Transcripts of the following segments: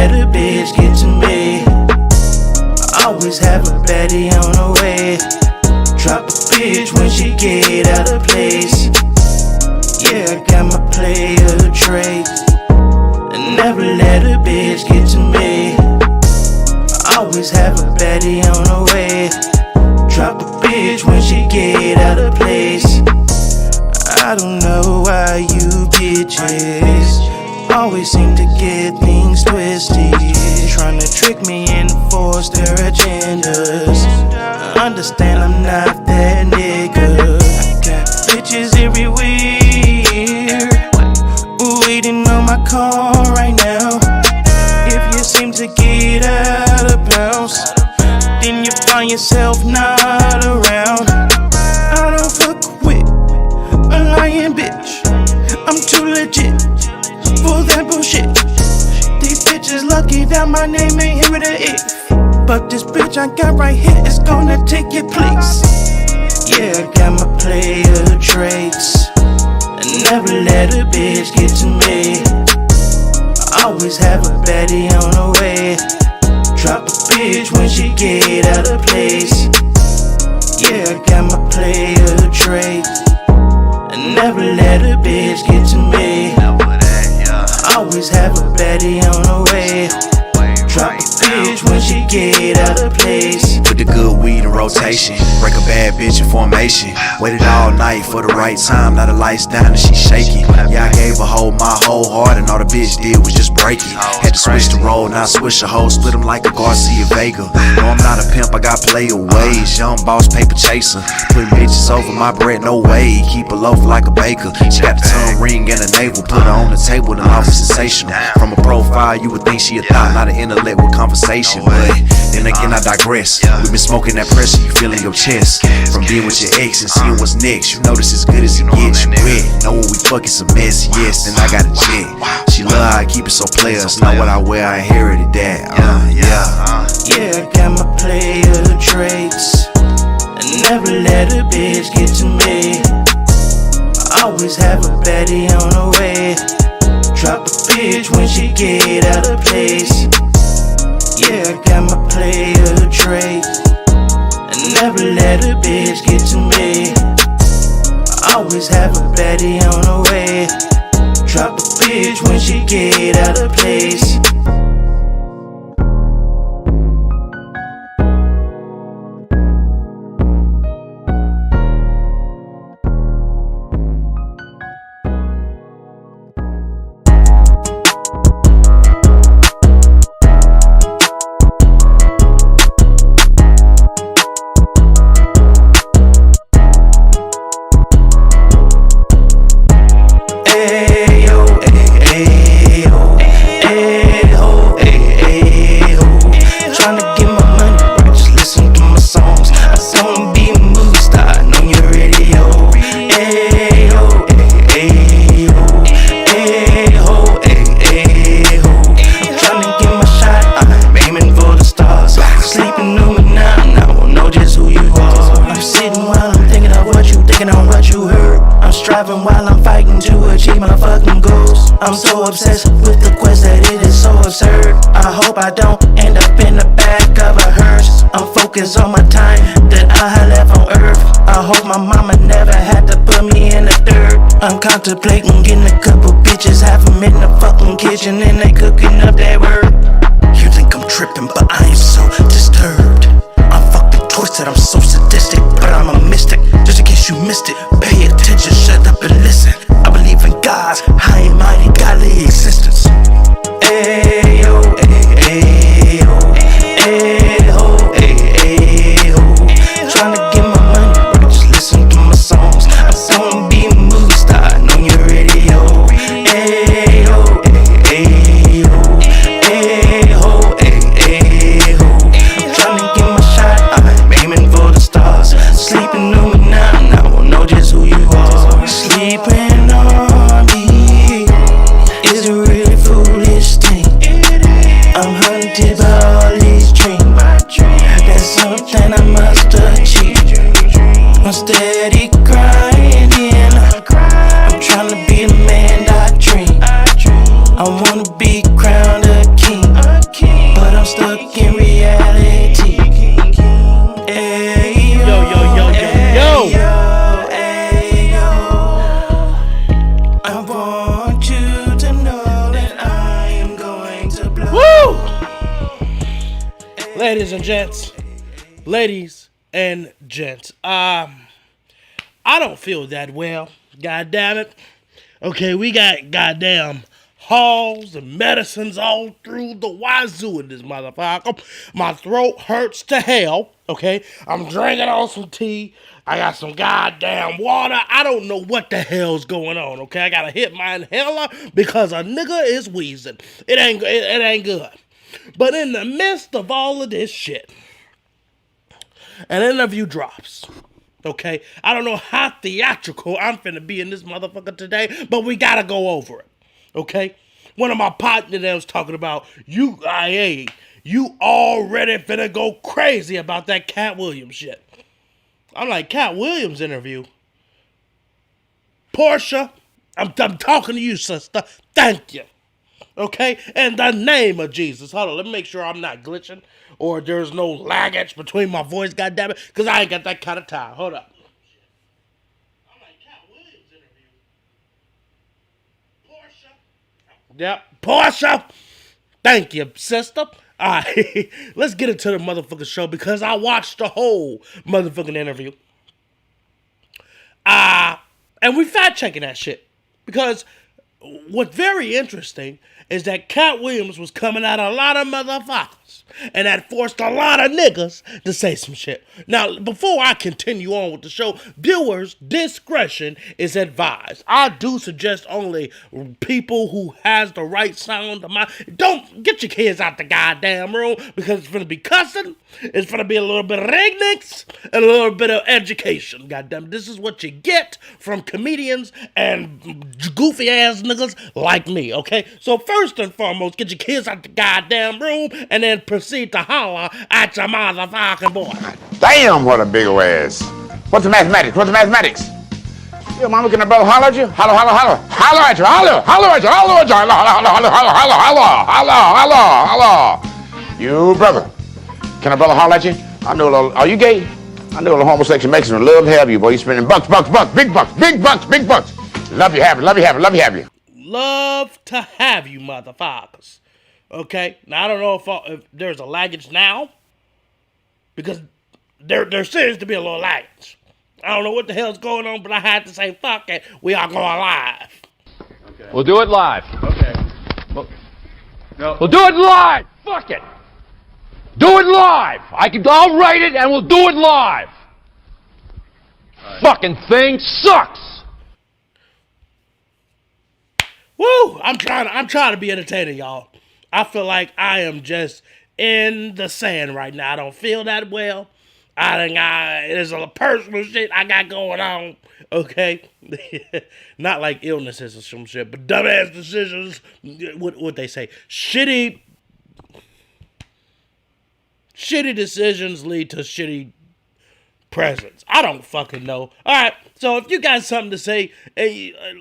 let a bitch get to me. Always have a baddie on the way. Drop a bitch when she get out of place. Yeah, I got my player traits. And never let a bitch get to me. Always have a baddie on the way. Drop a bitch when she get out of place. I don't know why you bitches always seem to get things twisted, trying to trick me and force their agendas. Understand I'm not that nigga. I got bitches everywhere, waiting on my call right now. If you seem to get out of bounds, then you find yourself not around. I don't fuck with a lying bitch. I'm too legit for that bullshit. These bitches lucky that my name ain't here with an if. But this bitch I got right here is gonna take your place. Yeah, I got my player traits. And never let a bitch get to me. Always have a baddie on the way. Drop a bitch when she get out of place. Yeah, I got my player traits. And never let a bitch get to me. Always have a baddie on the way. Drop a bitch when she get out of place. Put the good weed in rotation. Break a bad bitch in formation. Waited all night for the right time. Now the lights down and she shaking. Yeah, I gave her my whole heart, and all the bitch did was just break it. Had to switch the role, now switch the hoe. Split them like a Garcia Vega. No, I'm not a pimp, I got player ways. Young boss, paper chaser. Putting bitches over my bread, no way. Keep her loaf like a baker. She got the tongue ring and a navel. Put her on the table, the life is sensational. From a profile, you would think she a thought, not an intellect with conversation. But then again, I digress. We been smoking that pressure you feel in your chest. From being with your ex and seeing what's next. You know this as good as it gets. You wet. Know when we fuck it's a mess, yes, then I got a jet. She love how I keep it so player. It's not what I wear, I inherited that. Yeah, I got my player traits. And never let a bitch get to me. Always have a baddie on the way. Drop a bitch when she get out of place. Yeah, I got my player traits. And never let a bitch get to me. Always have a baddie on the way. Drop a bitch when she get out of place. While I'm fighting to achieve my fucking goals. I'm so obsessed with the quest that it is so absurd. I hope I don't end up in the back of a hearse. I'm focused on my time that I had left on earth. I hope my mama never had to put me in the dirt. I'm contemplating getting a couple bitches, have them in the fucking kitchen and they cooking up that word. You think I'm tripping, but I ain't so disturbed. I'm fucking twisted, I'm so sadistic, but I'm a mystic. Just in case you missed it, pay attention, shut up and listen. I believe in God's high and mighty godly existence. Ayo, ayo, ayo, ayo. Tryna get my money, but just listen to my songs. I wanna be a movie star on your radio. Ayo, ayo, ayo, ayo. I'm tryna get my shot, I'm aiming for the stars. Sleeping on me now, I won't know just who you are. Sleeping on me is a really foolish thing. I'm hunted by all these dreams. There's something I must achieve. I'm steady grinding. I'm tryna be the man I dream. I wanna be crowned a king. Ladies and gents, I don't feel that well. God damn it. Okay, we got goddamn halls and medicines all through the wazoo in this motherfucker. My throat hurts to hell. Okay, I'm drinking on some tea. I got some goddamn water. I don't know what the hell's going on. Okay, I gotta hit my inhaler because a nigga is wheezing. It ain't good. But in the midst of all of this shit, an interview drops. Okay? I don't know how theatrical I'm finna be in this motherfucker today, but we gotta go over it. Okay? One of my partners was talking about, you already finna go crazy about that Katt Williams shit. I'm like, Katt Williams interview? Portia, I'm talking to you, sister. Thank you. Okay? In the name of Jesus. Hold on, let me make sure I'm not glitching or there's no laggage between my voice, goddammit, because I ain't got that kind of time. Hold up. I'm like, Katt Williams interview. Portia. Yep, Portia. Thank you, sister. Alright, let's get into the motherfucking show because I watched the whole motherfucking interview. And we fact checking that shit. Because what's very interesting is that Katt Williams was coming at a lot of motherfuckers. And that forced a lot of niggas to say some shit. Now, before I continue on with the show, viewers' discretion is advised. I do suggest only people who has the right sound of mind. Don't get your kids out the goddamn room because it's gonna be cussing. It's gonna be a little bit of rednecks and a little bit of education. Goddamn, this is what you get from comedians and goofy ass niggas like me. Okay, so first and foremost, get your kids out the goddamn room and then proceed to holler at your motherfucking boy. Damn, what a big old ass. What's the mathematics? What's the mathematics? Yo, mama, can a brother holler at you? Holler, holler, holler. Holler at you, holler, holler at you, holler at you, holler, holler, holler, holler, holler, holler, holler, holler. You, brother, can a brother holler at you? I know a little, are you gay? I know a little homosexual Mexican would love to have you, boy. You spending bucks, big bucks, big bucks, big bucks. Love you, have you, love you, have you, love you, have you. Love to have you, motherfuckers. Okay, now I don't know if there's a laggage now, because there seems to be a little laggage. I don't know what the hell's going on, but I had to say, fuck it, we are going live. Okay. We'll do it live. Okay. We'll do it live. Fuck it. Do it live. I'll write it and we'll do it live. Right. Fucking thing sucks. Woo! I'm trying to be entertaining, y'all. I feel like I am just in the sand right now. I don't feel that well. There's a personal shit I got going on. Okay, not like illnesses or some shit, but dumbass decisions. What they say? Shitty decisions lead to shitty presents. I don't fucking know. All right, so if you got something to say,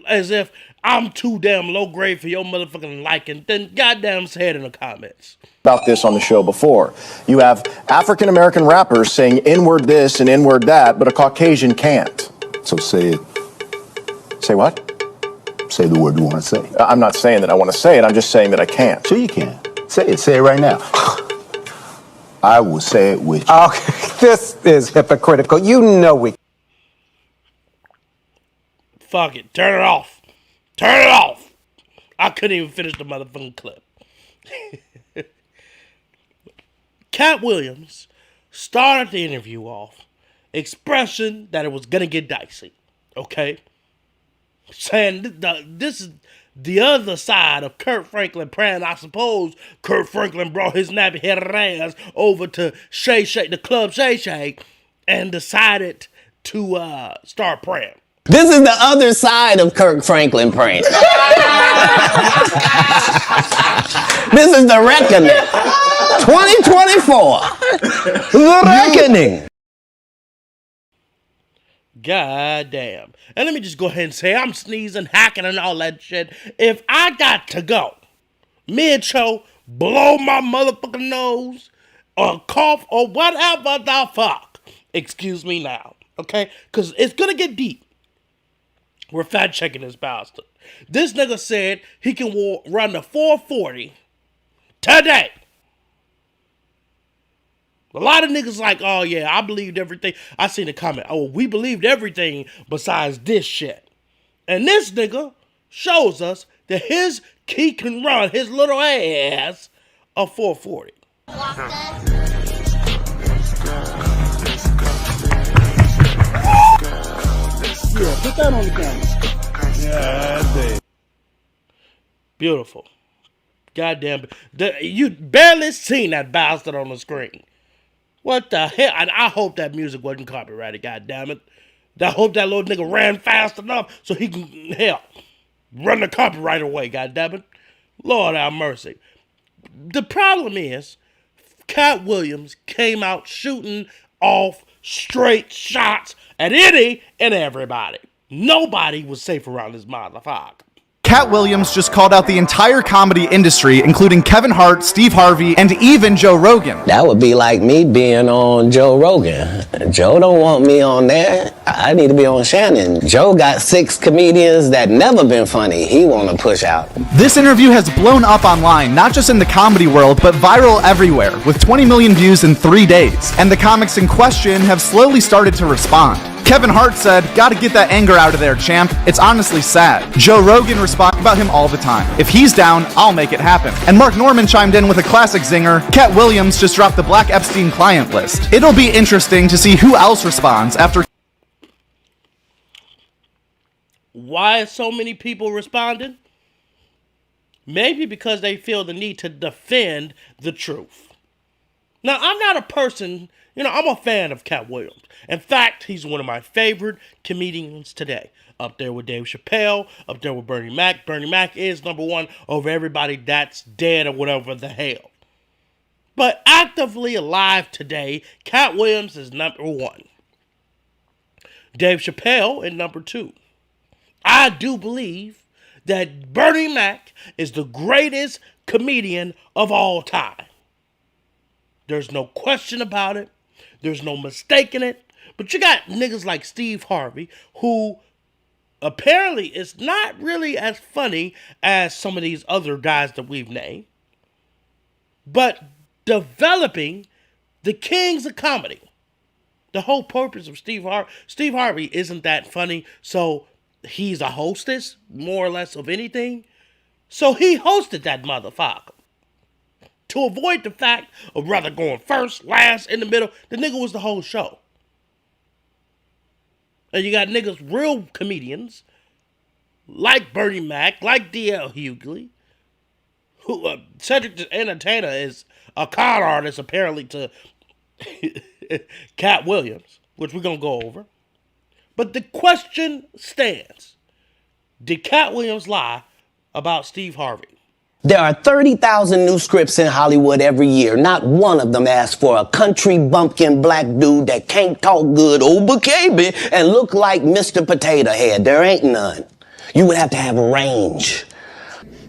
as if I'm too damn low grade for your motherfucking liking, then goddamn say it in the comments. About this on the show before. You have African American rappers saying N-word this and N-word that, but a Caucasian can't. So say it. Say what? Say the word you want to say. I'm not saying that I want to say it, I'm just saying that I can't. Sure you can. Say it. Say it right now. I will say it with you. Okay, this is hypocritical. You know we... Fuck it. Turn it off. Turn it off. I couldn't even finish the motherfucking clip. Katt Williams started the interview off expressing that it was gonna get dicey. Okay? Saying this is the other side of Kirk Franklin praying. I suppose Kirk Franklin brought his nappy-headed ass over to Shay, the club Shay, and decided to start praying. This is the other side of Kirk Franklin praying. This is the reckoning. 2024. The reckoning. God damn. And let me just go ahead and say, I'm sneezing, hacking, and all that shit. If I got to go mid-show, blow my motherfucking nose, or cough, or whatever the fuck, excuse me now, okay? Because it's gonna get deep. We're fact checking this bastard. This nigga said he can run the 440 today. A lot of niggas like, oh yeah, I believed everything. I seen a comment, oh, we believed everything besides this shit. And this nigga shows us that he can run his little ass a 440. Yeah, put that on the camera. Yeah, that's it. Beautiful. Goddamn. You barely seen that bastard on the screen. What the hell? And I hope that music wasn't copyrighted, goddammit. I hope that little nigga ran fast enough so he can, hell, run the copyright away, goddammit. Lord have mercy. The problem is, Katt Williams came out shooting off straight shots at any and everybody. Nobody was safe around this motherfucker. Katt Williams just called out the entire comedy industry, including Kevin Hart, Steve Harvey, and even Joe Rogan. That would be like me being on Joe Rogan. Joe don't want me on there. I need to be on Shannon. Joe got 6 comedians that never been funny he want to push out. This interview has blown up online, not just in the comedy world, but viral everywhere, with 20 million views in 3 days. And the comics in question have slowly started to respond. Kevin Hart said, "Gotta get that anger out of there, champ. It's honestly sad." Joe Rogan responded about him all the time. "If he's down, I'll make it happen." And Mark Norman chimed in with a classic zinger. Katt Williams just dropped the Black Epstein client list. It'll be interesting to see who else responds after. Why so many people responded? Maybe because they feel the need to defend the truth. Now, I'm not a person, I'm a fan of Katt Williams. In fact, he's one of my favorite comedians today. Up there with Dave Chappelle, up there with Bernie Mac. Bernie Mac is number one over everybody that's dead or whatever the hell. But actively alive today, Katt Williams is number one. Dave Chappelle is number two. I do believe that Bernie Mac is the greatest comedian of all time. There's no question about it. There's no mistaking it. But you got niggas like Steve Harvey, who apparently is not really as funny as some of these other guys that we've named, but developing the kings of comedy. The whole purpose of Steve Harvey isn't that funny, so he's a hostess, more or less, of anything. So he hosted that motherfucker. To avoid the fact of rather going first, last, in the middle, the nigga was the whole show. And you got niggas, real comedians, like Bernie Mac, like D.L. Hughley, who Cedric the Entertainer is a con artist, apparently, to Katt Williams, which we're going to go over. But the question stands. Did Katt Williams lie about Steve Harvey? There are 30,000 new scripts in Hollywood every year. Not one of them asks for a country bumpkin black dude that can't talk good over KB and look like Mr. Potato Head. There ain't none. You would have to have range.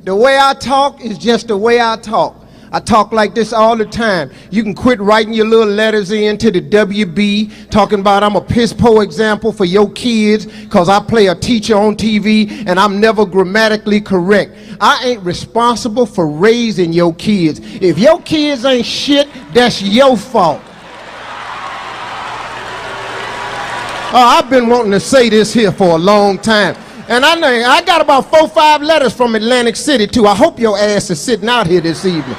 The way I talk is just the way I talk. I talk like this all the time. You can quit writing your little letters in to the WB talking about I'm a piss poor example for your kids because I play a teacher on TV and I'm never grammatically correct. I ain't responsible for raising your kids. If your kids ain't shit, that's your fault. I've been wanting to say this here for a long time. And I got about 4 or 5 letters from Atlantic City too. I hope your ass is sitting out here this evening.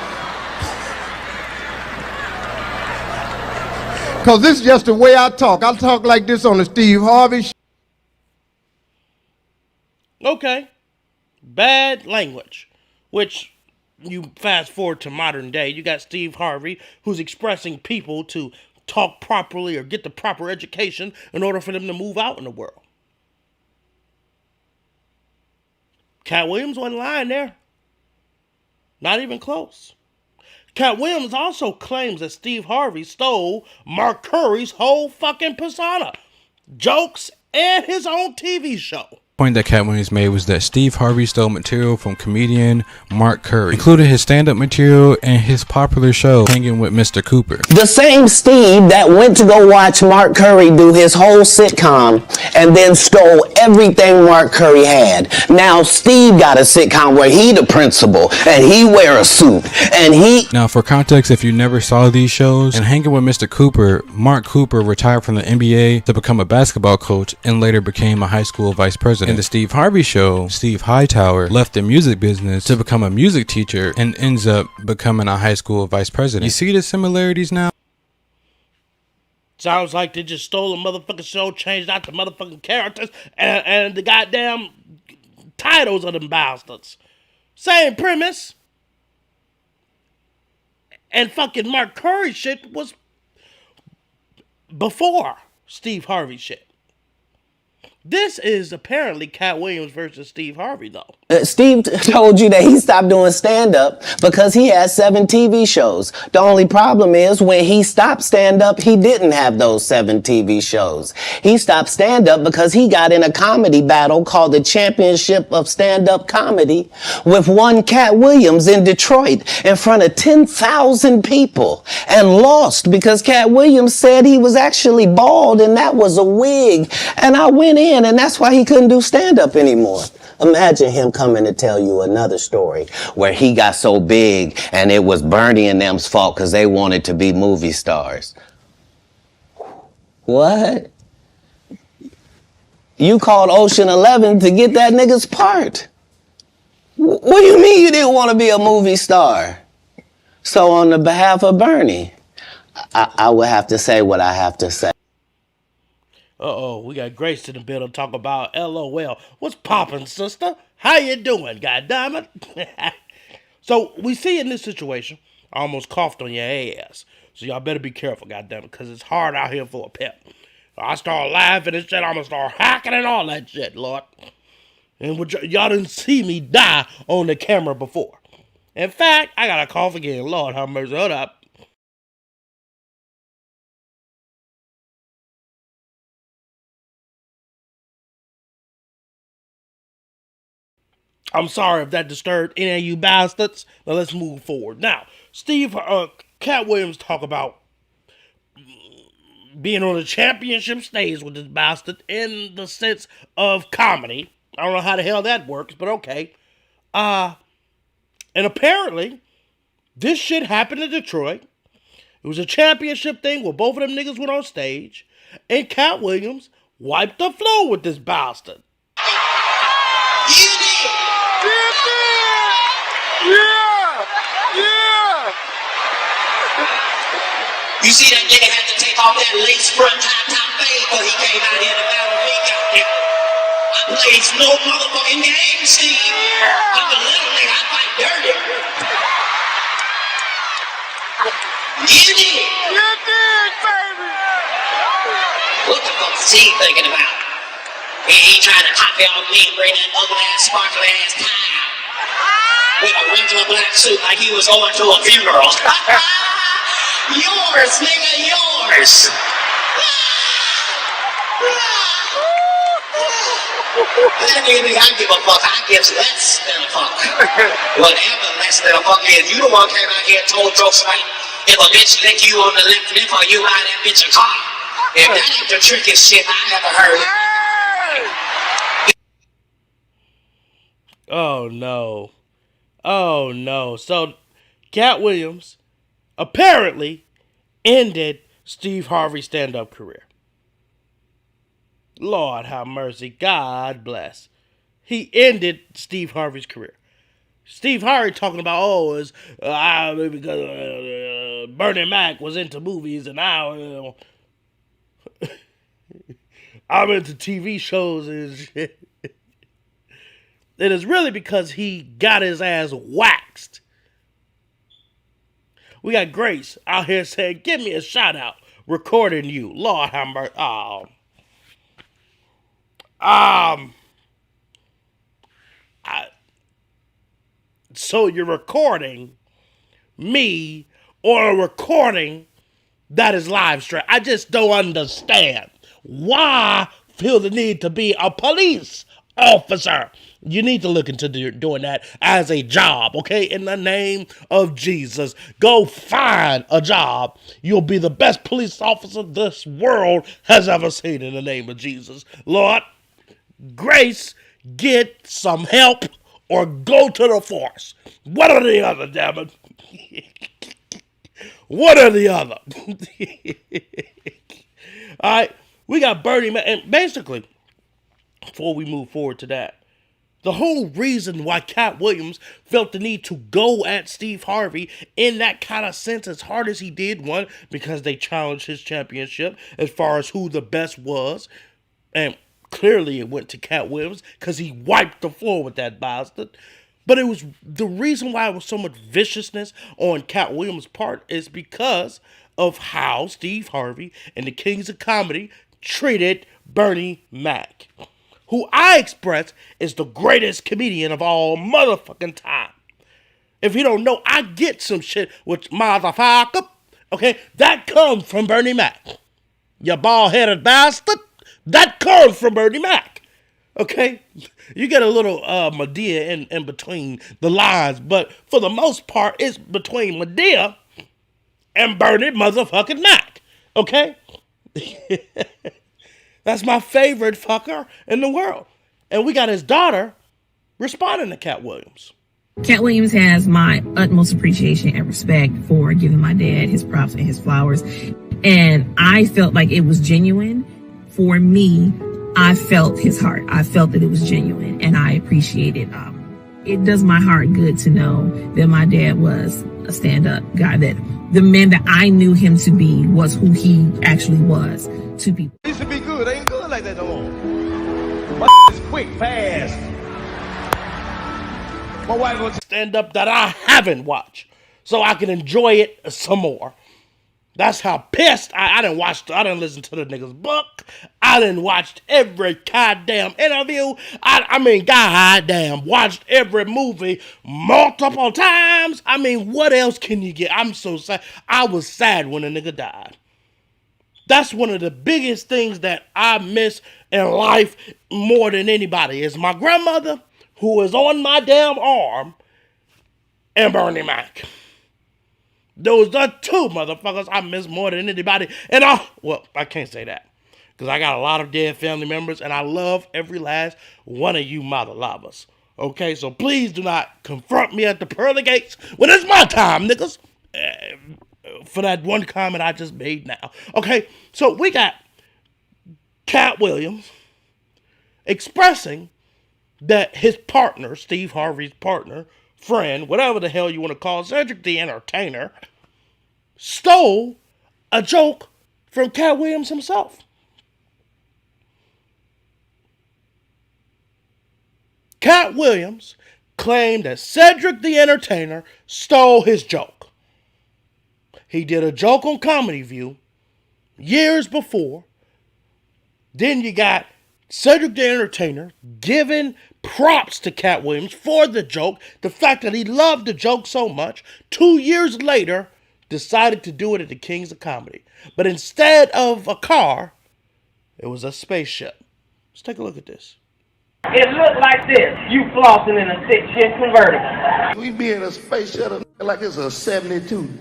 Because this is just the way I talk. I talk like this on the Steve Harvey. Okay. Bad language. Which, you fast forward to modern day, you got Steve Harvey, who's expressing people to talk properly or get the proper education in order for them to move out in the world. Katt Williams wasn't lying there. Not even close. Katt Williams also claims that Steve Harvey stole Mark Curry's whole fucking persona, jokes, and his own TV show. point that Katt Williams made was that Steve Harvey stole material from comedian Mark Curry, including his stand-up material and his popular show Hanging with Mr. Cooper. The same Steve that went to go watch Mark Curry do his whole sitcom and then stole everything Mark Curry had. Now Steve got a sitcom where he the principal and he wear a suit and he... Now for context, if you never saw these shows, in Hanging with Mr. Cooper, Mark Cooper retired from the NBA to become a basketball coach and later became a high school vice president. In the Steve Harvey show, Steve Hightower left the music business to become a music teacher and ends up becoming a high school vice president. You see the similarities now? Sounds like they just stole a motherfucking show, changed out the motherfucking characters, and the goddamn titles of them bastards. Same premise. And fucking Mark Curry shit was before Steve Harvey shit. This is apparently Katt Williams versus Steve Harvey, though. Steve told you that he stopped doing stand-up because he had 7 TV shows. The only problem is when he stopped stand-up, he didn't have those 7 TV shows. He stopped stand-up because he got in a comedy battle called the Championship of Stand-Up Comedy with one Katt Williams in Detroit in front of 10,000 people and lost because Katt Williams said he was actually bald and that was a wig. And I went in, and that's why he couldn't do stand-up anymore. Imagine him coming to tell you another story where he got so big and it was Bernie and them's fault because they wanted to be movie stars. What? You called Ocean 11 to get that nigga's part. What do you mean you didn't want to be a movie star? So on the behalf of Bernie, I would have to say what I have to say. Uh-oh, we got Grace in the building talk about LOL. What's poppin', sister? How you doing, goddammit? So, we see in this situation, I almost coughed on your ass. So y'all better be careful, goddammit, because it's hard out here for a pep. I start laughing and shit, I'm gonna start hacking and all that shit, Lord. And y'all didn't see me die on the camera before. In fact, I got a cough again. Lord have mercy, hold up. I'm sorry if that disturbed any of you bastards. Now let's move forward. Now, Katt Williams talk about being on the championship stage with this bastard in the sense of comedy. I don't know how the hell that works, but okay. And apparently, this shit happened in Detroit. It was a championship thing where both of them niggas went on stage, and Katt Williams wiped the floor with this bastard. You see that nigga had to take off that lace front high top fade because he came out here to battle me, goddamn. I plays no motherfucking game, Steve. I'm a little nigga, I fight dirty. You did. You did, baby. What the fuck is he thinking about? He trying to copy off me and bring that ugly ass, sparkly ass tie out. With a regular black suit like he was going to a funeral. Yours, nigga, yours. That nigga, I give a fuck. I give less than a fuck. Whatever less than a fuck is. You the one came out here and told jokes like, if a bitch lick you on the left lip or you buy that bitch a car. If that ain't the trickiest shit I ever heard. Oh, no. Oh, no. So, Katt Williams apparently ended Steve Harvey's stand-up career. Lord have mercy. God bless. He ended Steve Harvey's career. Steve Harvey talking about, because Bernie Mac was into movies and now I'm into TV shows and shit. It is really because he got his ass waxed. We got Grace out here saying, give me a shout out, recording you. Lord have mercy. So you're recording me or a recording that is live stream. I just don't understand why feel the need to be a police officer. You need to look into doing that as a job, okay? In the name of Jesus, go find a job. You'll be the best police officer this world has ever seen in the name of Jesus. Lord, grace, get some help or go to the force. One or the other, damn it. One or the other. All right, we got Bernie Mac, and basically, before we move forward to that, the whole reason why Katt Williams felt the need to go at Steve Harvey in that kind of sense as hard as he did, one, because they challenged his championship as far as who the best was, and clearly it went to Katt Williams because he wiped the floor with that bastard. But it was the reason why it was so much viciousness on Katt Williams' part is because of how Steve Harvey and the Kings of Comedy treated Bernie Mac, who I express is the greatest comedian of all motherfucking time. If you don't know, I get some shit with motherfucker. Okay, that comes from Bernie Mac. You bald-headed bastard. That comes from Bernie Mac. Okay, you get a little Medea in between the lines, but for the most part, it's between Medea and Bernie motherfucking Mac. Okay. That's my favorite fucker in the world. And we got his daughter responding to Katt Williams. Katt Williams has my utmost appreciation and respect for giving my dad his props and his flowers. And I felt like it was genuine. For me, I felt his heart. I felt that it was genuine, and I appreciate it. It does my heart good to know that my dad was a stand-up guy, that the man that I knew him to be was who he actually was to people. It used to be good. Ain't good like that no more. My is quick, fast. My wife was stand-up that I haven't watched, so I can enjoy it some more. That's how pissed I didn't watch. I didn't listen to the nigga's book. I didn't watch every goddamn interview. I mean, goddamn, watched every movie multiple times. I mean, what else can you get? I'm so sad. I was sad when a nigga died. That's one of the biggest things that I miss in life more than anybody is my grandmother, who is on my damn arm, and Bernie Mac. Those are two motherfuckers I miss more than anybody. And I can't say that, because I got a lot of dead family members, and I love every last one of you mother lovers. Okay, so please do not confront me at the pearly gates when it's my time, niggas. For that one comment I just made now. Okay, so we got Katt Williams expressing that his partner, Steve Harvey's partner, friend, whatever the hell you want to call Cedric the Entertainer, stole a joke from Katt Williams himself. Katt Williams claimed that Cedric the Entertainer stole his joke. He did a joke on Comedy View years before. Then you got Cedric the Entertainer giving props to Katt Williams for the joke, the fact that he loved the joke so much. 2 years later, decided to do it at the Kings of Comedy. But instead of a car, it was a spaceship. Let's take a look at this. It looked like this, you flossing in a 6-shift convertible. We be in a space shuttle like it's a 72.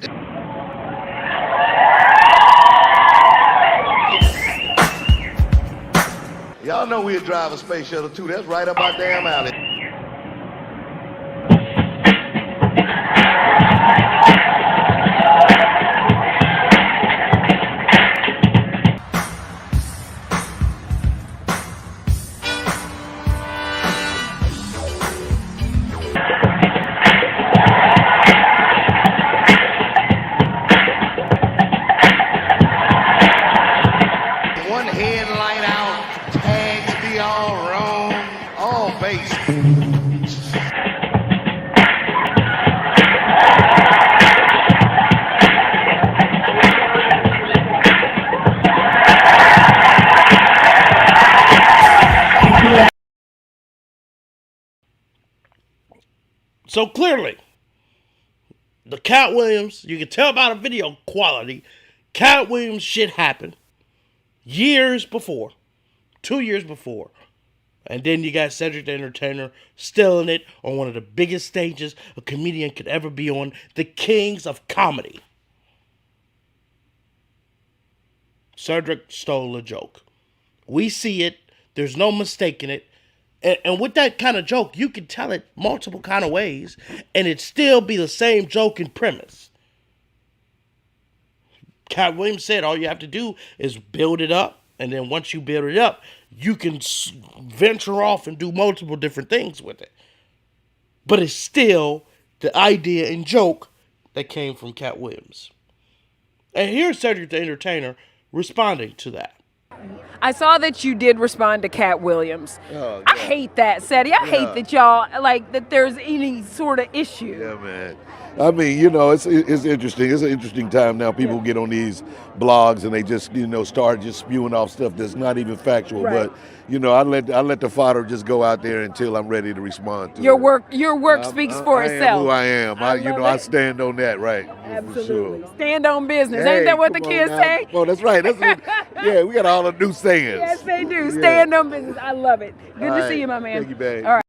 Y'all know we'll drive a space shuttle too. That's right up our damn alley. One headlight out, tags be all wrong, all base. So clearly, the Katt Williams, you can tell by the video quality, Katt Williams shit happened years before, 2 years before. And then you got Cedric the Entertainer stealing it on one of the biggest stages a comedian could ever be on, the Kings of Comedy. Cedric stole a joke. We see it. There's no mistaking it. And with that kind of joke, you can tell it multiple kind of ways, and it still be the same joke in premise. Katt Williams said all you have to do is build it up, and then once you build it up, you can venture off and do multiple different things with it. But it's still the idea and joke that came from Katt Williams. And here's Cedric the Entertainer responding to that. I saw that you did respond to Katt Williams. Oh, yeah. I hate that, Seti. I hate that y'all, like, that there's any sort of issue. Yeah, man. I mean, you know, it's interesting. It's an interesting time now. People get on these blogs and they just, you know, start just spewing off stuff that's not even factual. Right. But, you know, I let the fodder just go out there until I'm ready to respond to Your it. work speaks for I itself. am who I am. I it. stand on that, right? Absolutely. For sure. Stand on business. Hey, Ain't that what the come on kids now. say? Oh, that's right. Yeah, we got all the new sayings. Yes, they do. Yeah. Stand on business. I love it. Good All to right. see you, my man. Thank you, babe. All right.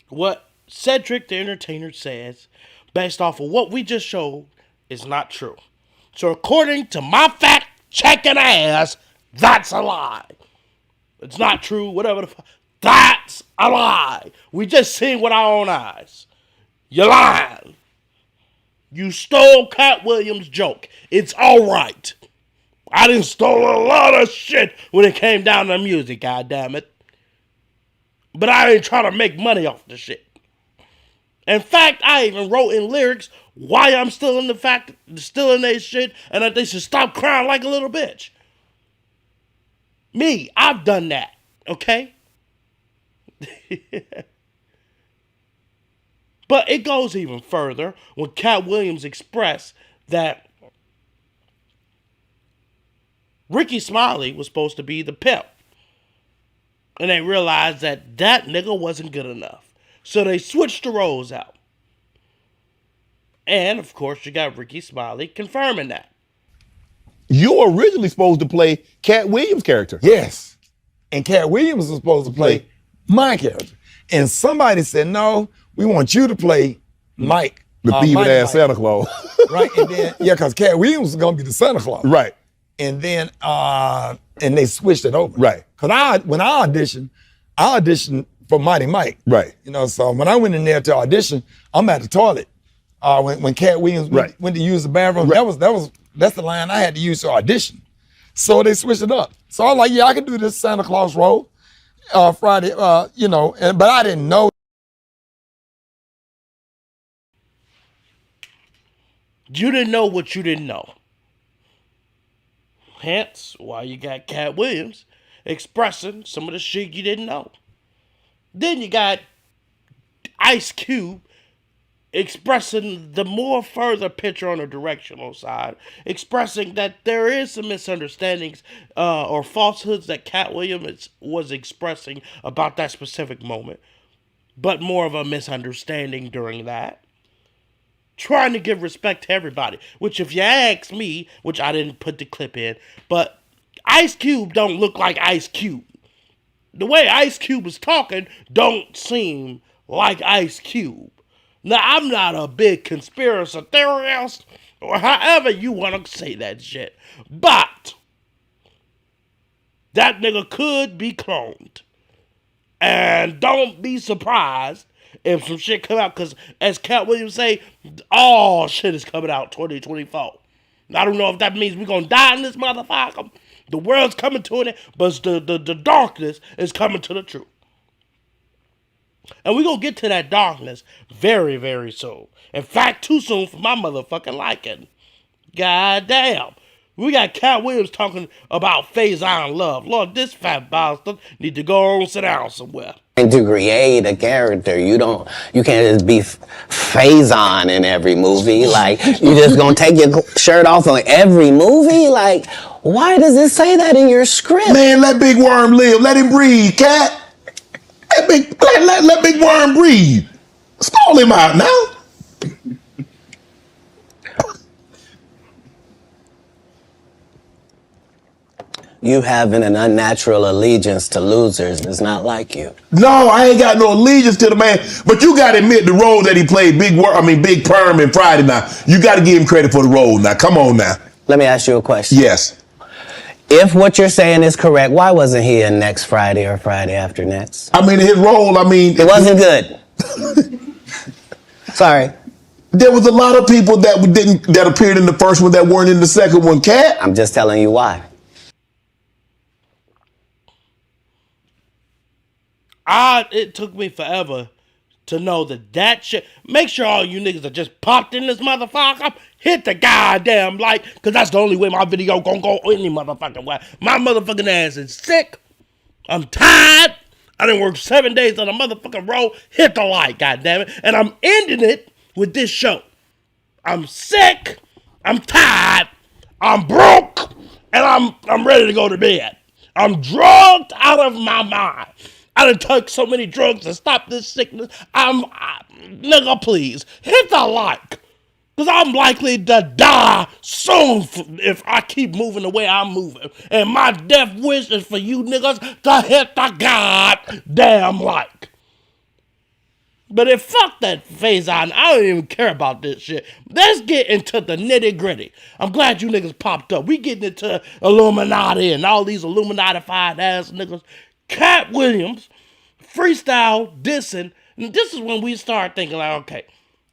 What Cedric the Entertainer says, based off of what we just showed, is not true. So according to my fact-checking ass, that's a lie. It's not true, whatever the fuck. That's a lie. We just seen with our own eyes. You're lying. You stole Katt Williams' joke. It's all right. I done stole a lot of shit when it came down to music, goddammit. But I ain't trying to make money off the shit. In fact, I even wrote in lyrics why I'm still in their shit and that they should stop crying like a little bitch. Me, I've done that, okay? But it goes even further when Katt Williams expressed that Ricky Smiley was supposed to be the pimp. And they realized that nigga wasn't good enough. So they switched the roles out. And, of course, you got Ricky Smiley confirming that. You were originally supposed to play Katt Williams' character. Yes. And Katt Williams was supposed to play my character. And somebody said, no, we want you to play Mike. The thieving ass Santa Claus. Right, and then, yeah, because Katt Williams was going to be the Santa Claus. Right. And then, and they switched it over. Right. Because when I auditioned for Mighty Mike. Right. You know, so when I went in there to audition, I'm at the toilet. When Katt Williams went to use the bathroom, that's the line I had to use to audition. So they switched it up. So I was like, yeah, I can do this Santa Claus role Friday, you know, but I didn't know. You didn't know what you didn't know. Hence why you got Katt Williams expressing some of the shit you didn't know. Then you got Ice Cube expressing the more further picture on the directional side, expressing that there is some misunderstandings or falsehoods that Katt Williams was expressing about that specific moment, but more of a misunderstanding during that. Trying to give respect to everybody, which if you ask me, which I didn't put the clip in, but Ice Cube don't look like Ice Cube. The way Ice Cube is talking don't seem like Ice Cube. Now, I'm not a big conspiracy theorist, or however you want to say that shit, but that nigga could be cloned. And don't be surprised if some shit come out, because as Katt Williams say, all shit is coming out 2024. I don't know if that means we're going to die in this motherfucker. The world's coming to it, but the darkness is coming to the truth. And we're going to get to that darkness very, very soon. In fact, too soon for my motherfucking liking. God damn. We got Katt Williams talking about Faison Love. Lord, this fat bastard need to go on sit down somewhere. To create a character, you can't just be Faison in every movie. Like, you just gonna take your shirt off on every movie? Like, why does it say that in your script? Man, let Big Worm live. Let him breathe, Katt. Let Big Worm breathe. Stall him out now. You having an unnatural allegiance to losers is not like you. No, I ain't got no allegiance to the man. But you got to admit the role that he played, Big Perm and Friday now. You got to give him credit for the role now. Come on now. Let me ask you a question. Yes. If what you're saying is correct, why wasn't he in next Friday or Friday after next? I mean, his role, it wasn't good. Sorry. There was a lot of people that appeared in the first one that weren't in the second one, Katt. I'm just telling you why. It took me forever to know that shit. Make sure all you niggas that just popped in this motherfucker hit the goddamn like, because that's the only way my video gonna go any motherfucking way. My motherfucking ass is sick. I'm tired. I done worked 7 days on a motherfucking roll. Hit the like, goddammit. And I'm ending it with this show. I'm sick. I'm tired. I'm broke. And I'm ready to go to bed. I'm drugged out of my mind. I done took so many drugs to stop this sickness. Nigga, please, hit the like. Because I'm likely to die soon if I keep moving the way I'm moving. And my death wish is for you niggas to hit the goddamn like. But if fuck that phase on, I don't even care about this shit. Let's get into the nitty gritty. I'm glad you niggas popped up. We getting into Illuminati and all these Illuminati-fied ass niggas. Katt Williams, freestyle dissing. And this is when we start thinking like, okay,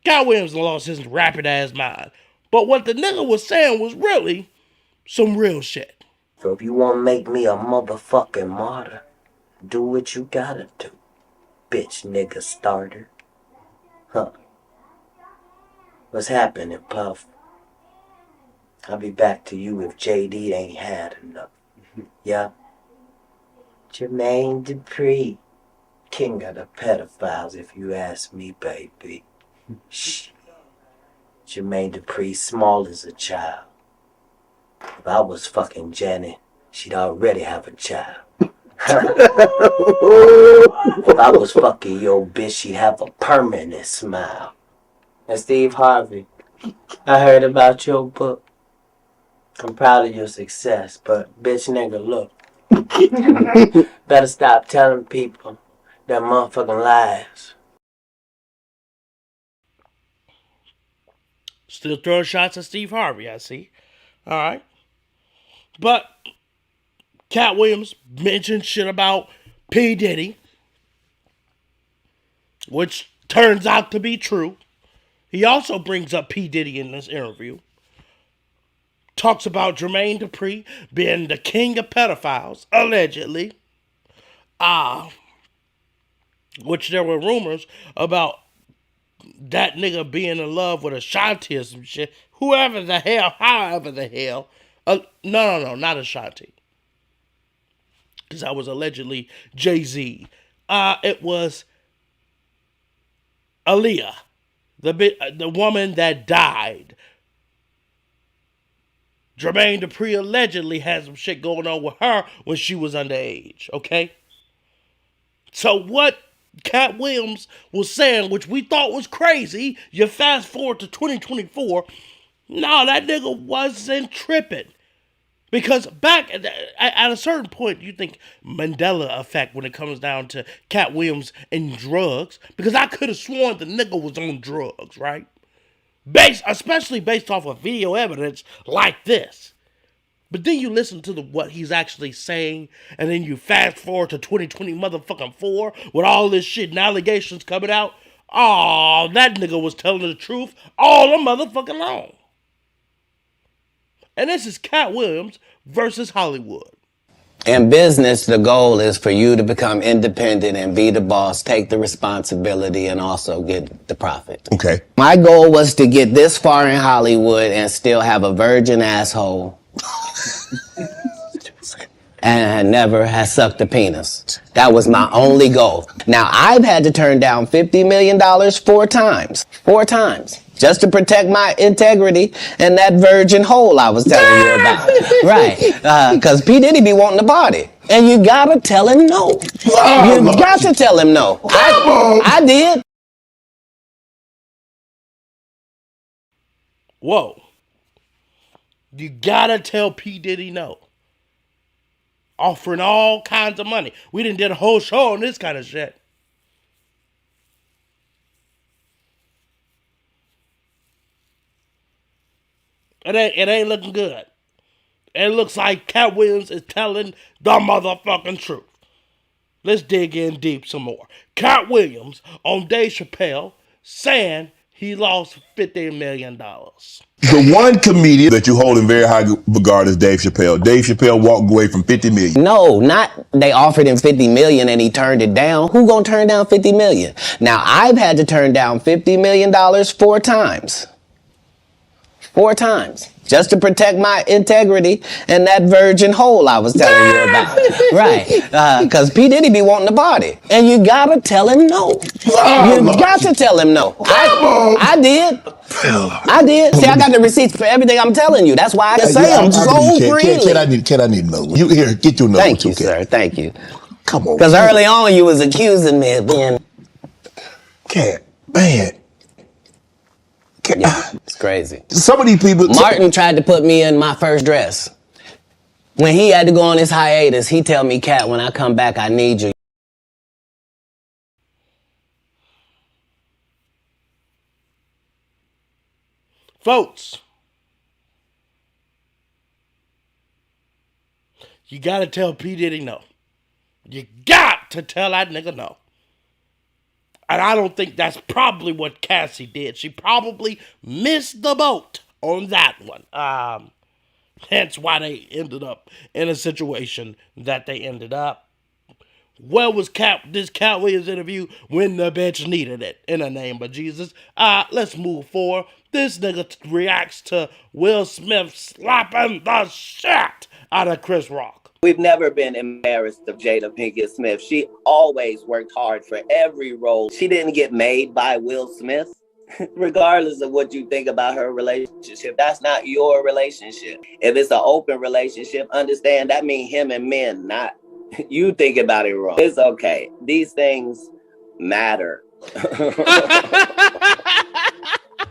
Katt Williams lost his rapid ass mind. But what the nigga was saying was really some real shit. So if you want to make me a motherfucking martyr, do what you gotta do, bitch nigga starter. Huh. What's happening, Puff? I'll be back to you if JD ain't had enough. Yeah. Jermaine Dupri, king of the pedophiles, if you ask me, baby. Shh. Jermaine Dupri, small as a child. If I was fucking Janet, she'd already have a child. If I was fucking your bitch, she'd have a permanent smile. And Steve Harvey, I heard about your book. I'm proud of your success, but bitch nigga, look. Better stop telling people their motherfucking lies. Still throwing shots at Steve Harvey, I see. All right. But Katt Williams mentioned shit about P. Diddy, which turns out to be true. He also brings up P. Diddy in this interview. Talks about Jermaine Dupri being the king of pedophiles, allegedly. Which there were rumors about that nigga being in love with Ashanti or some shit. Whoever the hell, however the hell. No, not Ashanti. Because that was allegedly Jay-Z. It was Aaliyah, the woman that died. Jermaine Dupri allegedly had some shit going on with her when she was underage, okay? So what Katt Williams was saying, which we thought was crazy, you fast forward to 2024, no, that nigga wasn't tripping. Because back at a certain point, you think Mandela effect when it comes down to Katt Williams and drugs. Because I could have sworn the nigga was on drugs, right? Especially based off of video evidence like this. But then you listen to what he's actually saying, and then you fast forward to 2020 motherfucking 4 with all this shit and allegations coming out. Oh, that nigga was telling the truth all the motherfucking long. And this is Katt Williams versus Hollywood. In business, the goal is for you to become independent and be the boss, take the responsibility, and also get the profit. Okay. My goal was to get this far in Hollywood and still have a virgin asshole. And never has sucked a penis. That was my only goal. Now, I've had to turn down $50 million 4 times. 4 times. Just to protect my integrity and that virgin hole I was telling you about. Right. Because P. Diddy be wanting to party. And you gotta tell him no. You got to tell him no. I did. Whoa. You gotta tell P. Diddy no. offering all kinds of money. We did a whole show on this kind of shit. It ain't looking good. It looks like Katt Williams is telling the motherfucking truth. Let's dig in deep some more. Katt Williams on Dave Chappelle saying he lost $50 million. The one comedian that you hold in very high regard is Dave Chappelle. Dave Chappelle walked away from $50 million. No, not they offered him $50 million and he turned it down. Who gonna turn down $50 million? Now, I've had to turn down $50 million 4 times. 4 times. Just to protect my integrity and that virgin hole I was telling you about. Right. Because P. Diddy be wanting to party. And you gotta tell him no. You got to tell him no. I did. I did. See, I got the receipts for everything I'm telling you. That's why I can say them so freely. Can I need another one? You here, get your number. Thank you, sir. Thank you. Come on. Because early on you was accusing me of being... Katt, man. Yeah, it's crazy. Some of these people... Martin tried to put me in my first dress. When he had to go on his hiatus, he tell me, Katt, when I come back, I need you. Folks, you gotta tell P. Diddy no. You got to tell that nigga no. And I don't think that's probably what Cassie did. She probably missed the boat on that one. Hence why they ended up in a situation that they ended up. Where was this Katt Williams interview when the bitch needed it? In the name of Jesus. Let's move forward. This nigga reacts to Will Smith slapping the shit out of Chris Rock. We've never been embarrassed of Jada Pinkett Smith. She always worked hard for every role. She didn't get made by Will Smith. Regardless of what you think about her relationship, that's not your relationship. If it's an open relationship, understand that means him and men, not you think about it wrong. It's okay. These things matter.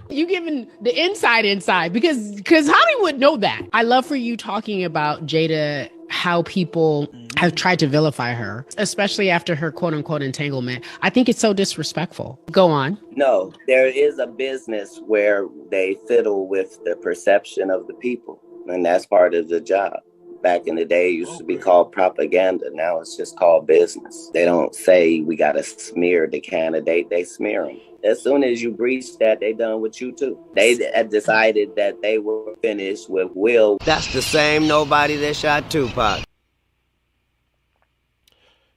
You giving the inside because Hollywood know that. I love for you talking about Jada, how people have tried to vilify her, especially after her quote unquote entanglement. I think it's so disrespectful. Go on. No, there is a business where they fiddle with the perception of the people, and that's part of the job. Back in the day, it used to be called propaganda. Now it's just called business. They don't say we got to smear the candidate. They smear them. As soon as you breach that, they done with you too. They had decided that they were finished with Will. That's the same nobody that shot Tupac.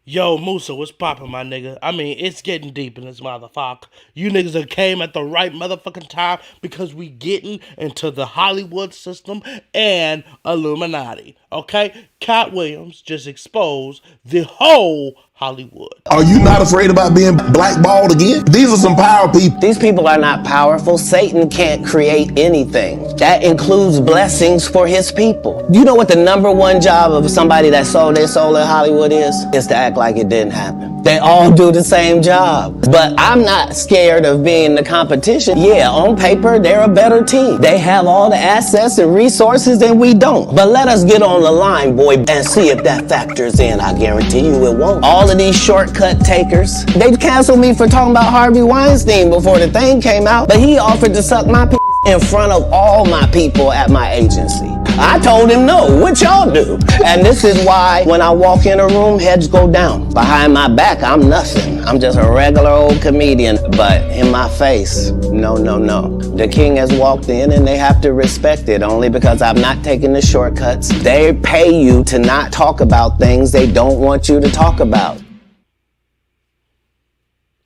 Yo, Musa, what's poppin', my nigga? I mean, it's getting deep in this motherfucker. You niggas have came at the right motherfucking time because we getting into the Hollywood system and Illuminati, okay? Katt Williams just exposed the whole Hollywood. Are you not afraid about being blackballed again? These are some power people. These people are not powerful. Satan can't create anything. That includes blessings for his people. You know what the #1 job of somebody that sold their soul in Hollywood is? Is to act like it didn't happen. They all do the same job. But I'm not scared of being the competition. Yeah, on paper, they're a better team. They have all the assets and resources and we don't. But let us get on the line, boy, and see if that factors in. I guarantee you it won't. All of these shortcut takers, they canceled me for talking about Harvey Weinstein before the thing came out, but he offered to suck my in front of all my people at my agency. I told him no, what y'all do? And this is why when I walk in a room, heads go down. Behind my back, I'm nothing. I'm just a regular old comedian, but in my face, no, no, no. The king has walked in and they have to respect it only because I'm not taking the shortcuts. They pay you to not talk about things they don't want you to talk about.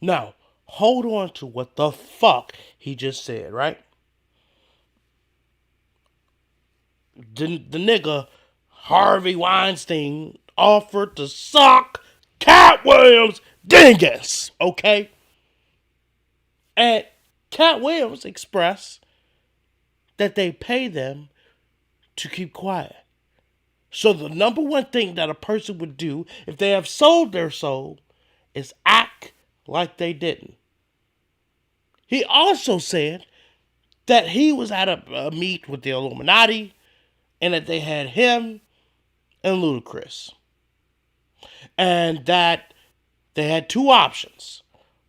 Now, hold on to what the fuck he just said, right? The nigga Harvey Weinstein offered to suck Katt Williams' dingus, okay? And Katt Williams expressed that they pay them to keep quiet. So the #1 thing that a person would do if they have sold their soul is act like they didn't. He also said that he was at a meet with the Illuminati and that they had him and Ludacris. and that they had two options.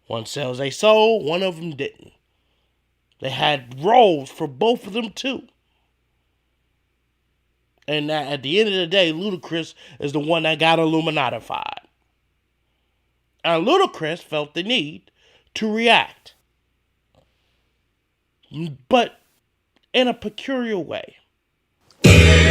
One sells their soul, one of them didn't. They had roles for both of them too. And at the end of the day, Ludacris is the one that got Illuminatified. And Ludacris felt the need to react. But in a peculiar way.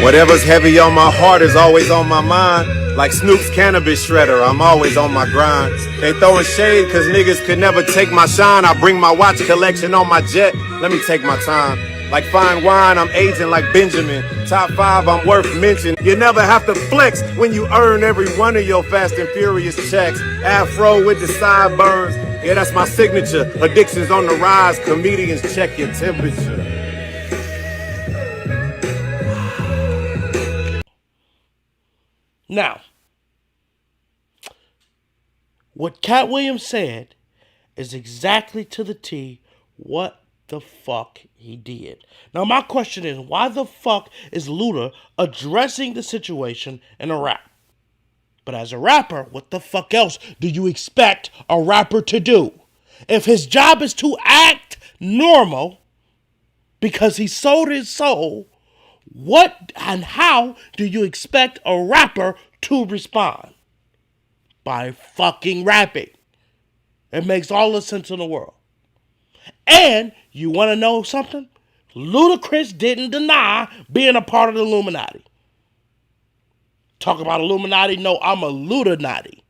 Whatever's heavy on my heart is always on my mind. Like Snoop's cannabis shredder, I'm always on my grind. They throwing shade cause niggas could never take my shine. I bring my watch collection on my jet, let me take my time. Like fine wine, I'm aging like Benjamin. Top 5, I'm worth mention. You never have to flex when you earn every one of your Fast and Furious checks. Afro with the sideburns, yeah, that's my signature. Addictions on the rise, comedians check your temperature. Now, what Katt Williams said is exactly to the T what the fuck he did. Now, my question is, why the fuck is Luda addressing the situation in a rap? But as a rapper, what the fuck else do you expect a rapper to do? If his job is to act normal because he sold his soul, what and how do you expect a rapper to respond? By fucking rapping. It makes all the sense in the world. And you want to know something? Ludacris didn't deny being a part of the Illuminati. Talk about Illuminati? No, I'm a Ludanati.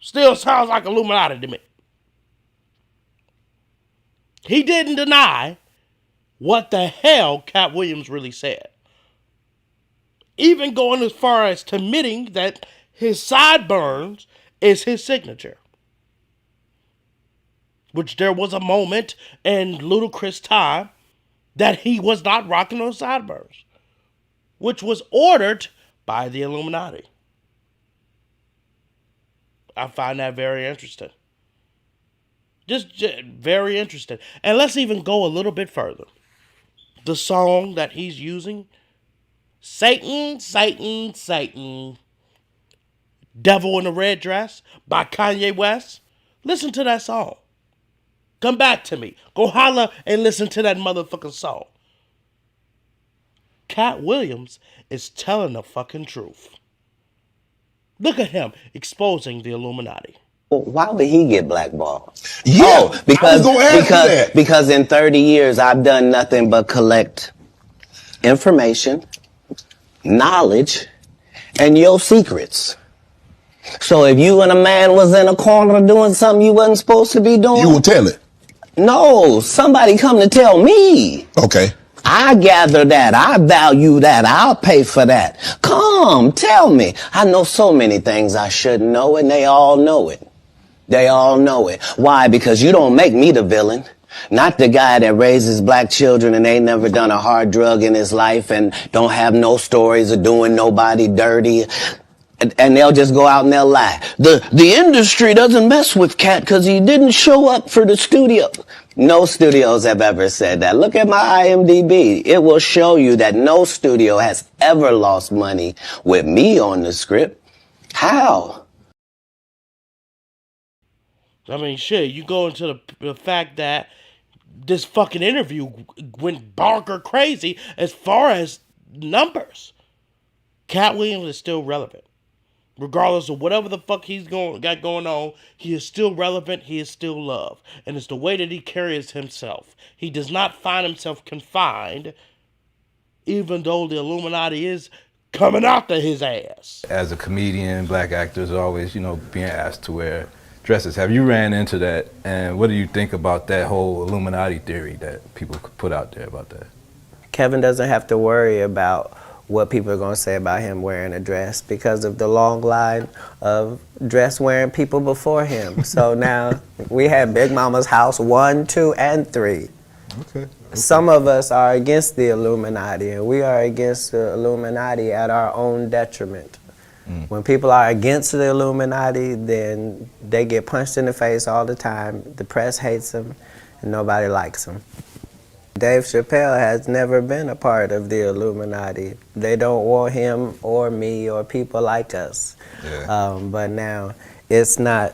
Still sounds like Illuminati to me. He didn't deny what the hell Katt Williams really said. Even going as far as admitting that his sideburns is his signature. Which there was a moment in Ludacris' time that he was not rocking those sideburns. Which was ordered by the Illuminati. I find that very interesting. Just very interesting. And let's even go a little bit further. The song that he's using, Satan, Satan, Satan, Devil in a Red Dress by Kanye West. Listen to that song. Come back to me. Go holla and listen to that motherfucking song. Katt Williams is telling the fucking truth. Look at him exposing the Illuminati. Well, why would he get blackballed? Yeah, oh, because in 30 years I've done nothing but collect information, knowledge, and your secrets. So if you and a man was in a corner doing something you wasn't supposed to be doing, you will tell it. No, somebody come to tell me. Okay. I gather that. I value that. I'll pay for that. Come, tell me. I know so many things I shouldn't know, and they all know it. They all know it. Why? Because you don't make me the villain. Not the guy that raises black children and ain't never done a hard drug in his life and don't have no stories of doing nobody dirty. And they'll just go out and they'll lie. The industry doesn't mess with Katt because he didn't show up for the studio. No studios have ever said that. Look at my IMDb. It will show you that no studio has ever lost money with me on the script. How? I mean, shit, you go into the fact that this fucking interview went bonker crazy as far as numbers. Katt Williams is still relevant. Regardless of whatever the fuck he's got going on, he is still relevant, he is still loved. And it's the way that he carries himself. He does not find himself confined, even though the Illuminati is coming after his ass. As a comedian, black actors are always, being asked to wear dresses. Have you ran into that? And what do you think about that whole Illuminati theory that people put out there about that? Kevin doesn't have to worry about what people are going to say about him wearing a dress because of the long line of dress wearing people before him. So now we have Big Mama's house 1, 2, and 3. Okay. Some of us are against the Illuminati, and we are against the Illuminati at our own detriment. When people are against the Illuminati, then they get punched in the face all the time. The press hates them, and nobody likes them. Dave Chappelle has never been a part of the Illuminati. They don't want him or me or people like us. But now it's not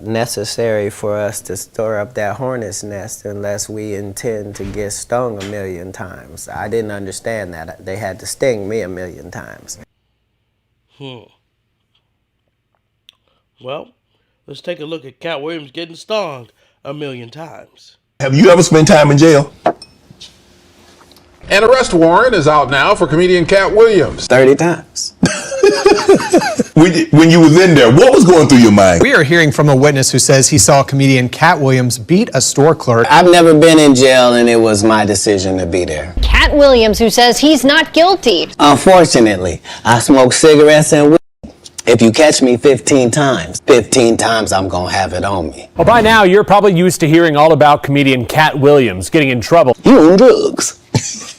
necessary for us to store up that hornet's nest unless we intend to get stung 1,000,000 times. I didn't understand that. They had to sting me 1,000,000 times. Well, let's take a look at Katt Williams getting stung 1,000,000 times. Have you ever spent time in jail? An arrest warrant is out now for comedian Katt Williams. 30 times. When you was in there, what was going through your mind? We are hearing from a witness who says he saw comedian Katt Williams beat a store clerk. I've never been in jail, and it was my decision to be there. Katt Williams, who says he's not guilty. Unfortunately, I smoke cigarettes and weed. If you catch me 15 times I'm gonna have it on me. Well, by now, you're probably used to hearing all about comedian Katt Williams getting in trouble. You on drugs.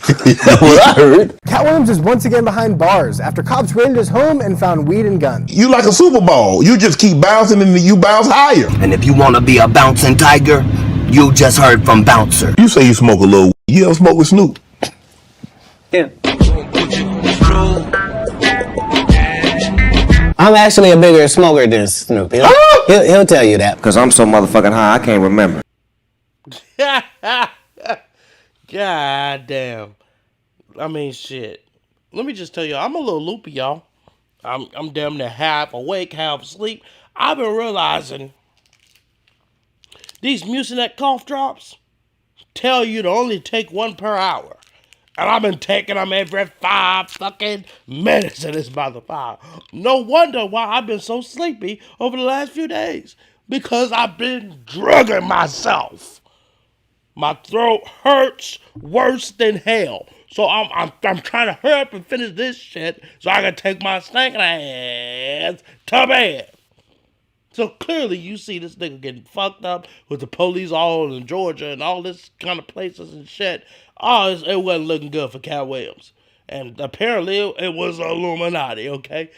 What I heard. Katt Williams is once again behind bars after cops raided his home and found weed and guns. You like a Super Bowl. You just keep bouncing and you bounce higher. And if you want to be a bouncing tiger, you just heard from Bouncer. You say you smoke a little. You ever smoke with Snoop? Yeah. I'm actually a bigger smoker than Snoop. He'll tell you that. Because I'm so motherfucking high, I can't remember. God damn. I mean, shit. Let me just tell you, I'm a little loopy, y'all. I'm damn near half awake, half asleep. I've been realizing these Mucinex cough drops tell you to only take 1 per hour. And I've been taking them every 5 fucking minutes of this motherfucker. No wonder why I've been so sleepy over the last few days. Because I've been drugging myself. My throat hurts worse than hell. So I'm trying to hurry up and finish this shit so I can take my stinking ass to bed. So clearly you see this nigga getting fucked up with the police all in Georgia and all this kind of places and shit. Oh, it wasn't looking good for Katt Williams. And apparently it was Illuminati, okay?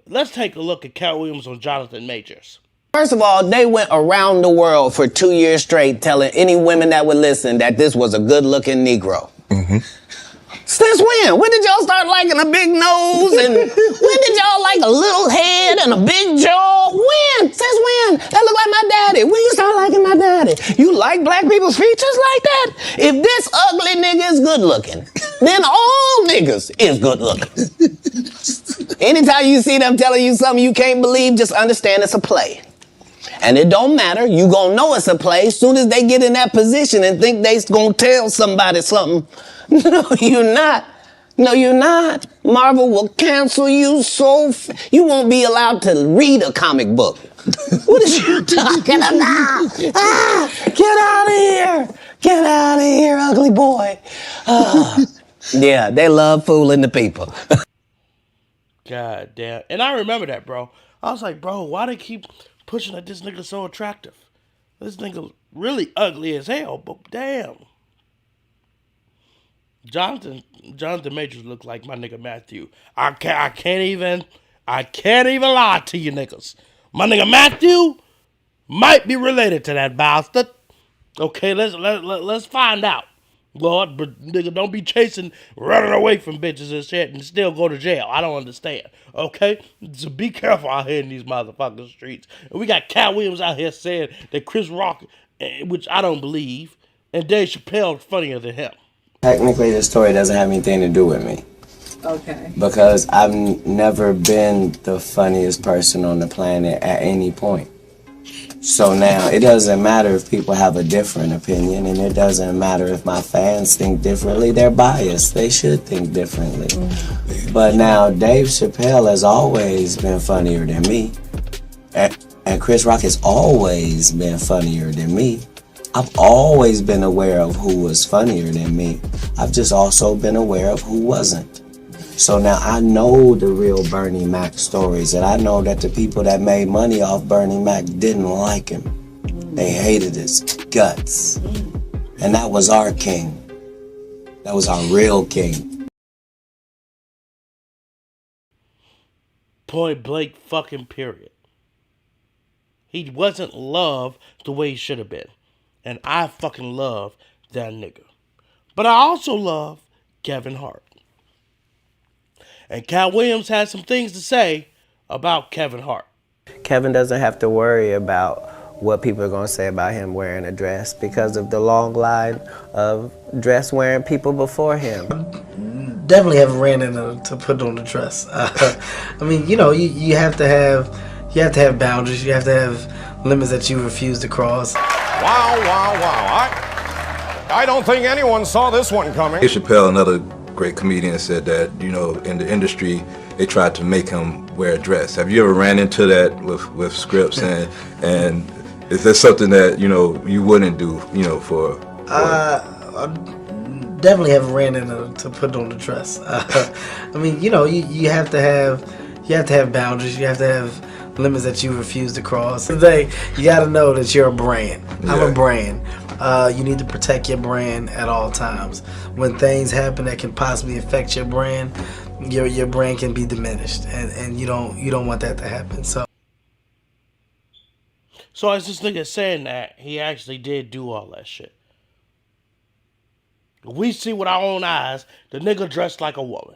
Let's take a look at Katt Williams on Jonathan Majors. First of all, they went around the world for 2 years straight telling any women that would listen that this was a good-looking Negro. Since when? When did y'all start liking a big nose? And when did y'all like a little head and a big jaw? When? Since when? That look like my daddy. When you start liking my daddy? You like black people's features like that? If this ugly nigga is good looking, then all niggas is good looking. Anytime you see them telling you something you can't believe, just understand it's a play. And it don't matter. You gonna know it's a play soon as they get in that position and think they gonna tell somebody something. No, you're not. No, you're not. Marvel will cancel you you won't be allowed to read a comic book. What is you talking about? Get out of here. Get out of here, ugly boy. Yeah, they love fooling the people. God damn. And I remember that, bro. I was like, bro, why they keep pushing that this nigga so attractive? This nigga really ugly as hell, but damn. Jonathan Majors look like my nigga Matthew. I can't even lie to you niggas. My nigga Matthew might be related to that bastard. Okay, let's find out. Lord, but nigga, don't be running away from bitches and shit and still go to jail. I don't understand. Okay? So be careful out here in these motherfucking streets. And we got Katt Williams out here saying that Chris Rock, which I don't believe, and Dave Chappelle funnier than him. Technically, this story doesn't have anything to do with me. Okay. Because I've never been the funniest person on the planet at any point. So now, it doesn't matter if people have a different opinion, and it doesn't matter if my fans think differently. They're biased. They should think differently. But now, Dave Chappelle has always been funnier than me. And Chris Rock has always been funnier than me. I've always been aware of who was funnier than me. I've just also been aware of who wasn't. So now I know the real Bernie Mac stories, and I know that the people that made money off Bernie Mac didn't like him. They hated his guts. And that was our king. That was our real king. Point blank fucking period. He wasn't loved the way he should have been. And I fucking love that nigga. But I also love Kevin Hart. And Katt Williams has some things to say about Kevin Hart. Kevin doesn't have to worry about what people are going to say about him wearing a dress because of the long line of dress wearing people before him. Definitely haven't ran into to put on the dress. I mean, you have to have boundaries. You have to have limits that you refuse to cross. Wow, wow, wow. I don't think anyone saw this one coming. Dave Chappelle, another great comedian, said that, in the industry, they tried to make him wear a dress. Have you ever ran into that with scripts? And is that something that, you wouldn't do, for I definitely haven't ran into to put on the dress. I mean, you have to have boundaries. You have to have limits that you refuse to cross. Today, you got to know that you're a brand. Yeah. I'm a brand. You need to protect your brand at all times. When things happen that can possibly affect your brand, your brand can be diminished, and you don't want that to happen. So as this nigga saying that, he actually did do all that shit. We see with our own eyes the nigga dressed like a woman.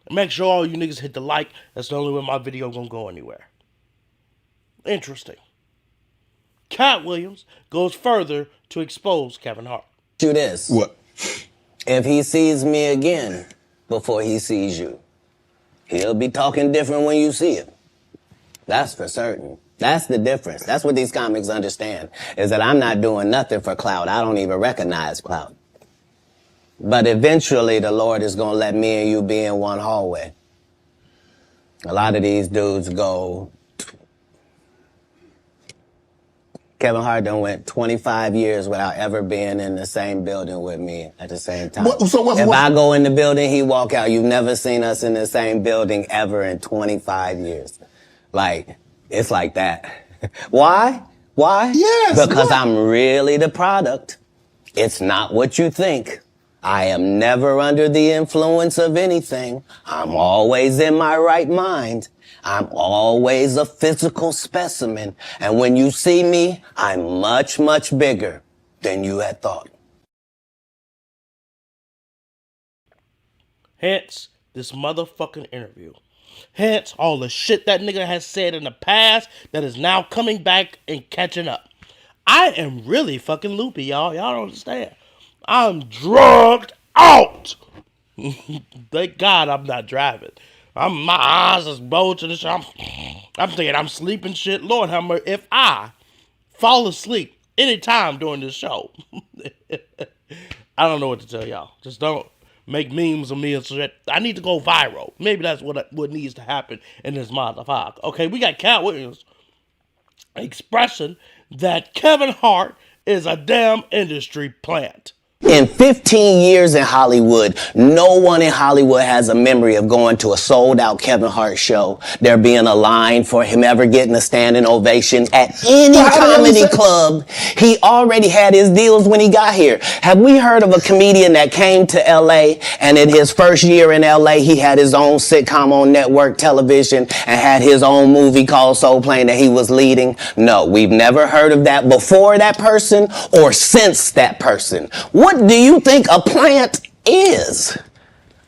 Make sure all you niggas hit the like. That's the only way my video gonna go anywhere. Interesting. Katt Williams goes further to expose Kevin Hart. Do this. What? If he sees me again before he sees you, he'll be talking different when you see him. That's for certain. That's the difference. That's what these comics understand, is that I'm not doing nothing for clout. I don't even recognize clout. But eventually the Lord is going to let me and you be in one hallway. A lot of these dudes go... Kevin Hart done went 25 years without ever being in the same building with me at the same time. If I go in the building, he walk out. You've never seen us in the same building ever in 25 years. Like, it's like that. Why? Why? Yes. Because I'm really the product. It's not what you think. I am never under the influence of anything. I'm always in my right mind. I'm always a physical specimen. And when you see me, I'm much, much bigger than you had thought. Hence, this motherfucking interview. Hence, all the shit that nigga has said in the past that is now coming back and catching up. I am really fucking loopy, y'all. Y'all don't understand. I'm drugged out. Thank God I'm not driving. My eyes is bulging and shit. I'm thinking I'm sleeping shit. Lord have mercy. If I fall asleep anytime during this show, I don't know what to tell y'all. Just don't make memes of me and shit. I need to go viral. Maybe that's what needs to happen in this motherfucker. Okay, we got Katt Williams expressing that Kevin Hart is a damn industry plant. In 15 years in Hollywood, no one in Hollywood has a memory of going to a sold-out Kevin Hart show, there being a line for him ever getting a standing ovation at any comedy club. He already had his deals when he got here. Have we heard of a comedian that came to L.A. and in his first year in L.A. he had his own sitcom on network television and had his own movie called Soul Plane that he was leading? No, we've never heard of that before that person or since that person. What do you think a plant is?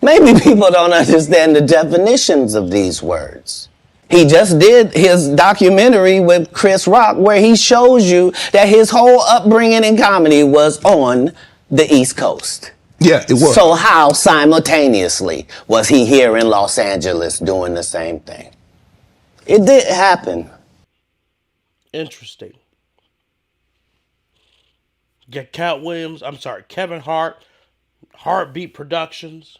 Maybe people don't understand the definitions of these words. He just did his documentary with Chris Rock where he shows you that his whole upbringing in comedy was on the East Coast. Yeah, it was. So how simultaneously was he here in Los Angeles doing the same thing? It did happen. Interesting. Get Kevin Hart, Heartbeat Productions.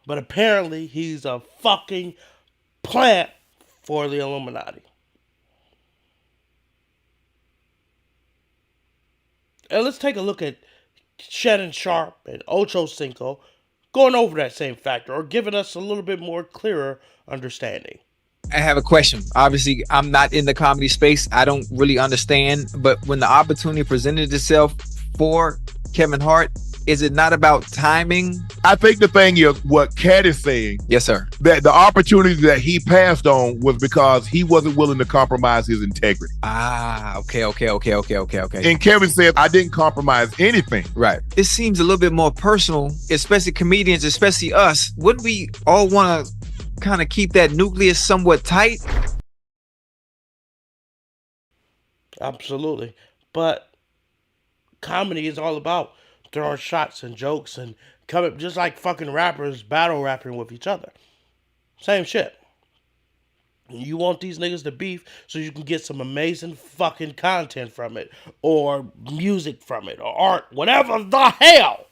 But apparently he's a fucking plant for the Illuminati. And let's take a look at Shannon Sharp and Ocho Cinco going over that same factor or giving us a little bit more clearer understanding. I have a question. Obviously, I'm not in the comedy space. I don't really understand. But when the opportunity presented itself for Kevin Hart, Is it not about timing? I think the thing is what Katt is saying. Yes, sir. That the opportunity that he passed on was because he wasn't willing to compromise his integrity. Okay. And Kevin said, I didn't compromise anything. Right. It seems a little bit more personal, especially comedians, especially us. Wouldn't we all want to kind of keep that nucleus somewhat tight? Absolutely. But comedy is all about throwing shots and jokes and coming, just like fucking rappers battle rapping with each other. Same shit. You want these niggas to beef so you can get some amazing fucking content from it, or music from it, or art, whatever the hell.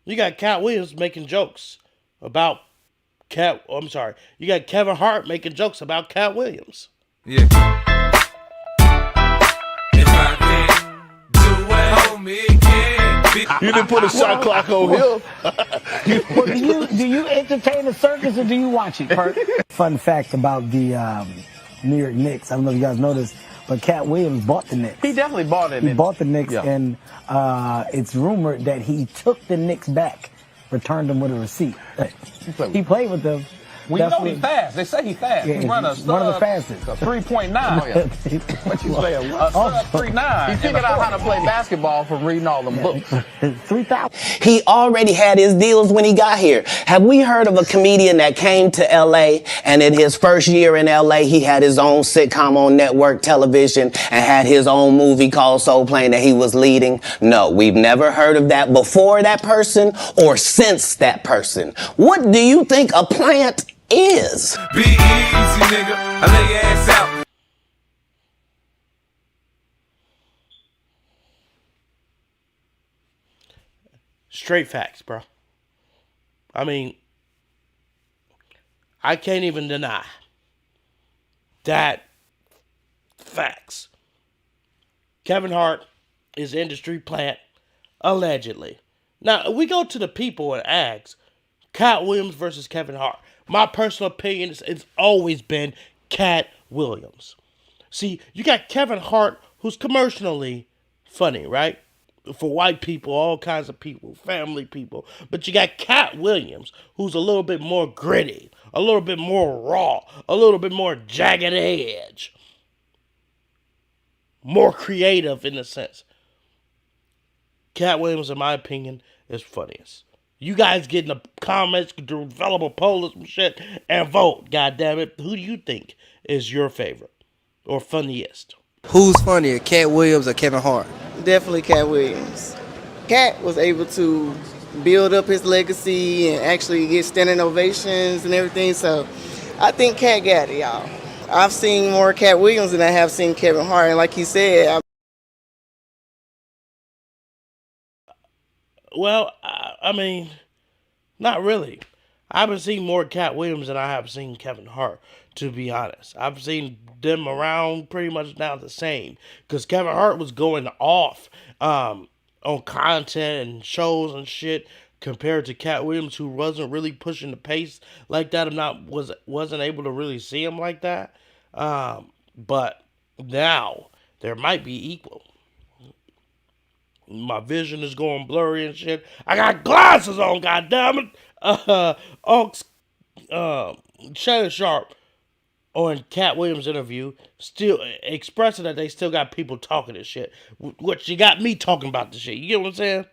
You got Katt Williams making jokes about you got Kevin Hart making jokes about Katt Williams. Yeah. You didn't put a shot clock on him. Well, do you entertain the circus or do you watch it, Perk? Fun fact about the New York Knicks. I don't know if you guys know this, but Katt Williams bought the Knicks. He definitely bought it. He bought the Knicks, and it's rumored that he took the Knicks back, returned them with a receipt. He played with them. Well, you know he's fast. They say he's fast. Yeah, he run a one of the fastest. 3.9. Oh, yeah. What you say? A sub 3.9. He figured out how to play basketball from reading all them books. 3,000. He already had his deals when he got here. Have we heard of a comedian that came to LA and in his first year in LA, he had his own sitcom on network television and had his own movie called Soul Plane that he was leading? No, we've never heard of that before that person or since that person. What do you think a plant is? Be easy, nigga. I lay your ass out. Straight facts, bro. I mean, I can't even deny that facts. Kevin Hart is industry plant, allegedly. Now, we go to the people and ask, Katt Williams versus Kevin Hart. My personal opinion is it's always been Katt Williams. See, you got Kevin Hart, who's commercially funny, right? For white people, all kinds of people, family people. But you got Katt Williams, who's a little bit more gritty, a little bit more raw, a little bit more jagged edge. More creative in a sense. Katt Williams, in my opinion, is funniest. You guys get in the comments, develop a poll or some shit, and vote. God damn it. Who do you think is your favorite or funniest? Who's funnier, Katt Williams or Kevin Hart? Definitely Katt Williams. Katt was able to build up his legacy and actually get standing ovations and everything, so I think Katt got it, y'all. I've seen more Katt Williams than I have seen Kevin Hart, and like he said, Well, I mean, not really. I haven't seen more Katt Williams than I have seen Kevin Hart, to be honest. I've seen them around pretty much now the same. Because Kevin Hart was going off on content and shows and shit compared to Katt Williams, who wasn't really pushing the pace like that. Wasn't able to really see him like that. But now, there might be equal. My vision is going blurry and shit. I got glasses on, goddammit. Shay Sharp on Katt Williams' interview still expressing that they still got people talking this shit. What you got me talking about this shit. You get what I'm saying?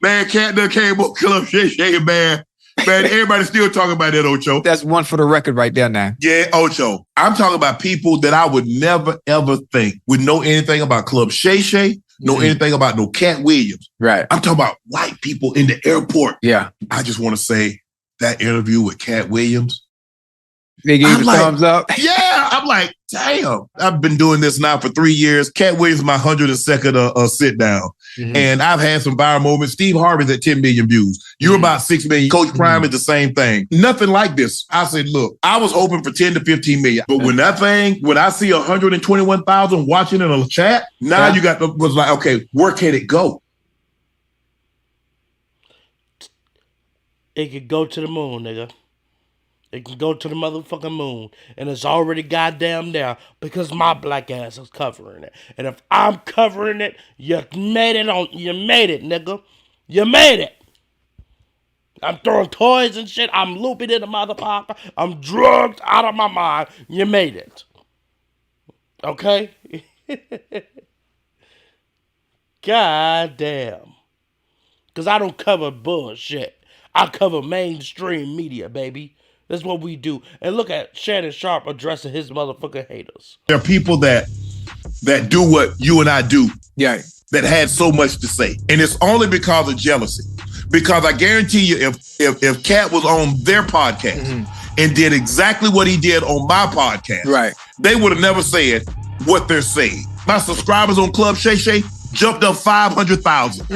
Man, Katt done came up, kill up Shay, man. Man, everybody's still talking about that, Ocho. That's one for the record right there now. Yeah, Ocho. I'm talking about people that I would never, ever think would know anything about Club Shay, know anything about no Katt Williams. Right. I'm talking about white people in the airport. Yeah. I just want to say that interview with Katt Williams. They gave you the thumbs up? Yeah. I'm like, damn. I've been doing this now for 3 years. Katt Williams is my 102nd sit down. Mm-hmm. And I've had some viral moments. Steve Harvey's at 10 million views. You're about 6 million. Coach Prime is the same thing. Nothing like this. I said, look, I was hoping for 10 to 15 million. But when I see 121,000 watching in a chat, now you got was like, okay, where can it go? It could go to the moon, nigga. It can go to the motherfucking moon. And it's already goddamn there because my black ass is covering it. And if I'm covering it, you made it, nigga. You made it. I'm throwing toys and shit. I'm looping in the motherfucker. I'm drugged out of my mind. You made it. Okay? God damn. Because I don't cover bullshit. I cover mainstream media, baby. That's what we do. And look at Shannon Sharp addressing his motherfucking haters. There are people that do what you and I do. Yeah. That had so much to say. And it's only because of jealousy. Because I guarantee you, if Katt was on their podcast and did exactly what he did on my podcast, right, they would have never said what they're saying. My subscribers on Club Shay jumped up 500,000.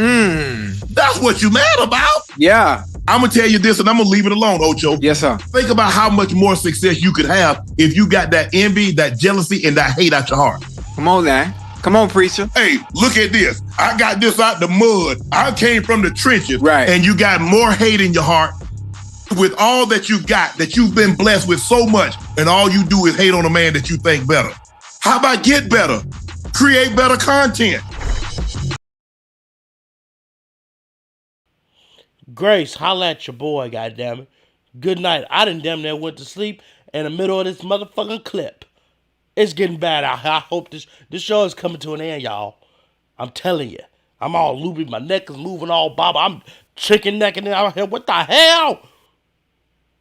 That's what you mad about? Yeah. I'm going to tell you this, and I'm going to leave it alone, Ocho. Yes, sir. Think about how much more success you could have if you got that envy, that jealousy, and that hate out your heart. Come on, man. Come on, preacher. Hey, look at this. I got this out the mud. I came from the trenches. Right. And you got more hate in your heart with all that you got, that you've been blessed with so much, and all you do is hate on a man that you think better. How about get better? Create better content. Grace, holla at your boy, goddammit. Good night. I done damn near went to sleep in the middle of this motherfucking clip. It's getting bad out here. I hope this show is coming to an end, y'all. I'm telling you. I'm all loopy. My neck is moving all bob. I'm chicken necking out here. What the hell?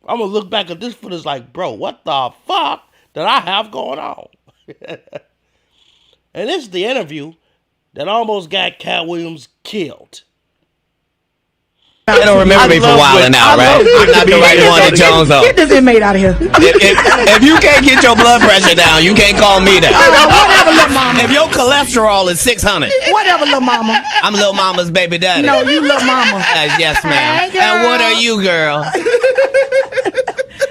I'm going to look back at this footage like, bro, what the fuck did I have going on? And this is the interview that almost got Katt Williams killed. They don't remember me for wilding out, right? I'm not the right one to Jones on. Get this inmate out of here. If you can't get your blood pressure down, you can't call me that. Whatever, little mama. If your cholesterol is 600, Whatever, little mama. I'm little mama's baby daddy. No, you little mama. Yes, ma'am. Hey, And what girl. are you, girl?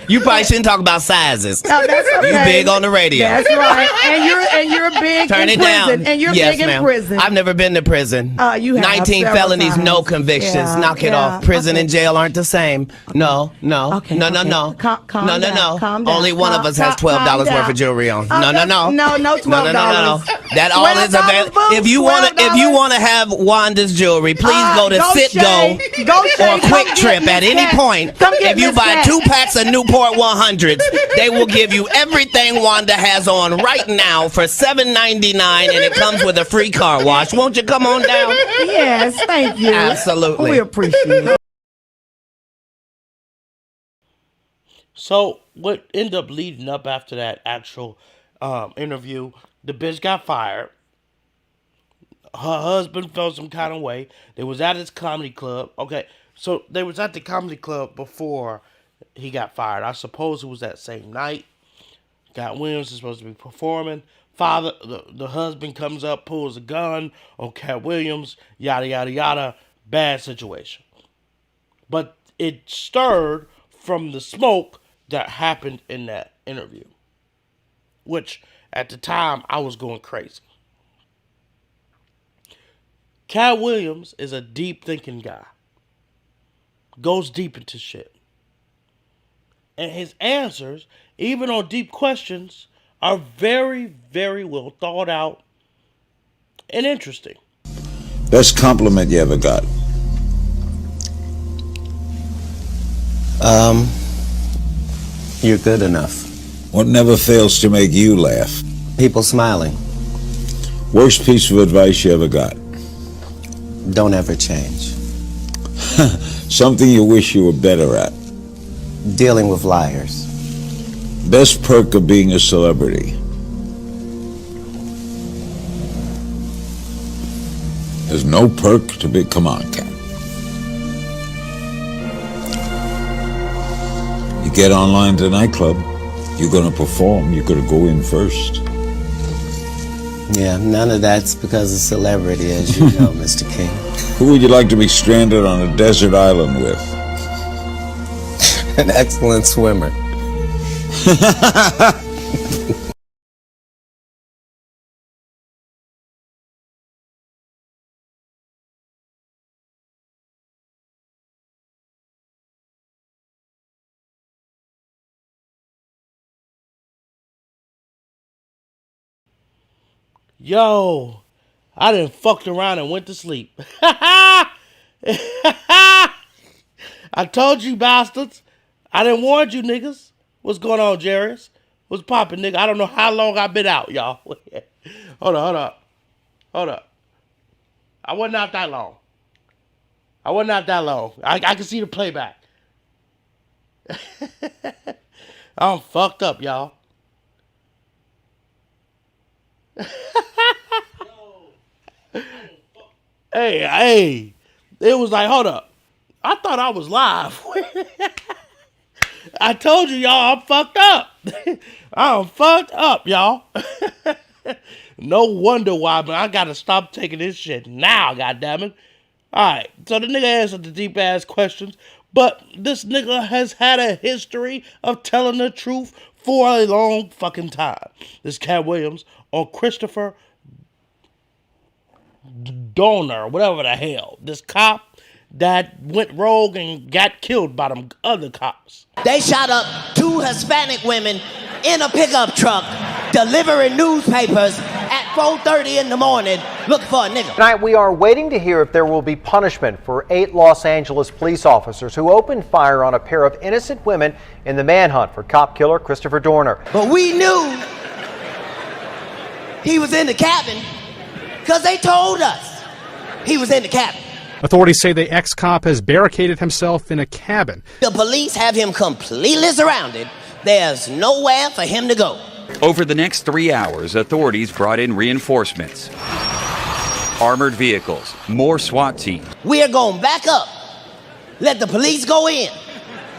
You probably shouldn't talk about sizes. No, that's okay. You big on the radio. That's right. And you're big Turn in it prison. down. And you're Yes, big ma'am. in prison. I've never been to prison. You have 19 several felonies, times. no convictions. Yeah, Knock it yeah. off. Prison Okay. and jail aren't the same. No. Okay, No. Calm No. down. Calm down. Only one of us has $12 Calm worth down. of jewelry on. Oh, No. No, $12. No. That all is available. $12, If you want to have Wanda's jewelry, please go to Go, Sitgo Shay. Go, Shay. or Quick Come Trip get at Miss any Katt. point. Come get If you Miss buy Katt. 2 packs of Newport 100s, they will give you everything Wanda has on right now for $7.99, and it comes with a free car wash. Won't you come on down? Yes, thank you. Absolutely. We appreciate it. So what ended up leading up after that actual interview, the bitch got fired. Her husband felt some kind of way. They was at his comedy club. Okay, so they was at the comedy club before he got fired. I suppose it was that same night. Katt Williams is supposed to be performing. The husband comes up, pulls a gun on Katt Williams, yada, yada, yada. Bad situation. But it stirred from the smoke that happened in that interview, which at the time I was going crazy. Katt Williams is a deep thinking guy. Goes deep into shit. And his answers, even on deep questions, are very, very well thought out and interesting. Best compliment you ever got? You're good enough. What never fails to make you laugh? People smiling. Worst piece of advice you ever got? Don't ever change. Something you wish you were better at? Dealing with liars. Best perk of being a celebrity? There's no perk to be. Come on, Katt. You get online to nightclub, you're gonna perform, you're gonna go in first. Yeah, none of that's because of celebrity, as you know, Mr. King. Who would you like to be stranded on a desert island with? An excellent swimmer. Yo, I done fucked around and went to sleep. I told you bastards. I done warned you niggas. What's going on, Jarius? What's poppin', nigga? I don't know how long I've been out, y'all. Hold up. I wasn't out that long. I can see the playback. I'm fucked up, y'all. Hey. It was like, hold up. I thought I was live. I told you, y'all, I'm fucked up. I'm fucked up, y'all. No wonder why, but I gotta stop taking this shit now, goddammit. Alright, so the nigga answered the deep ass questions, but this nigga has had a history of telling the truth for a long fucking time. This Katt Williams on Christopher Dorner, whatever the hell. This cop that went rogue and got killed by them other cops. They shot up 2 Hispanic women in a pickup truck delivering newspapers at 4:30 in the morning looking for a nigga. Tonight we are waiting to hear if there will be punishment for 8 Los Angeles police officers who opened fire on a pair of innocent women in the manhunt for cop killer Christopher Dorner. But we knew he was in the cabin because they told us he was in the cabin. Authorities say the ex-cop has barricaded himself in a cabin. The police have him completely surrounded. There's nowhere for him to go. Over the next 3 hours, authorities brought in reinforcements, armored vehicles, more SWAT teams. We are going back up. Let the police go in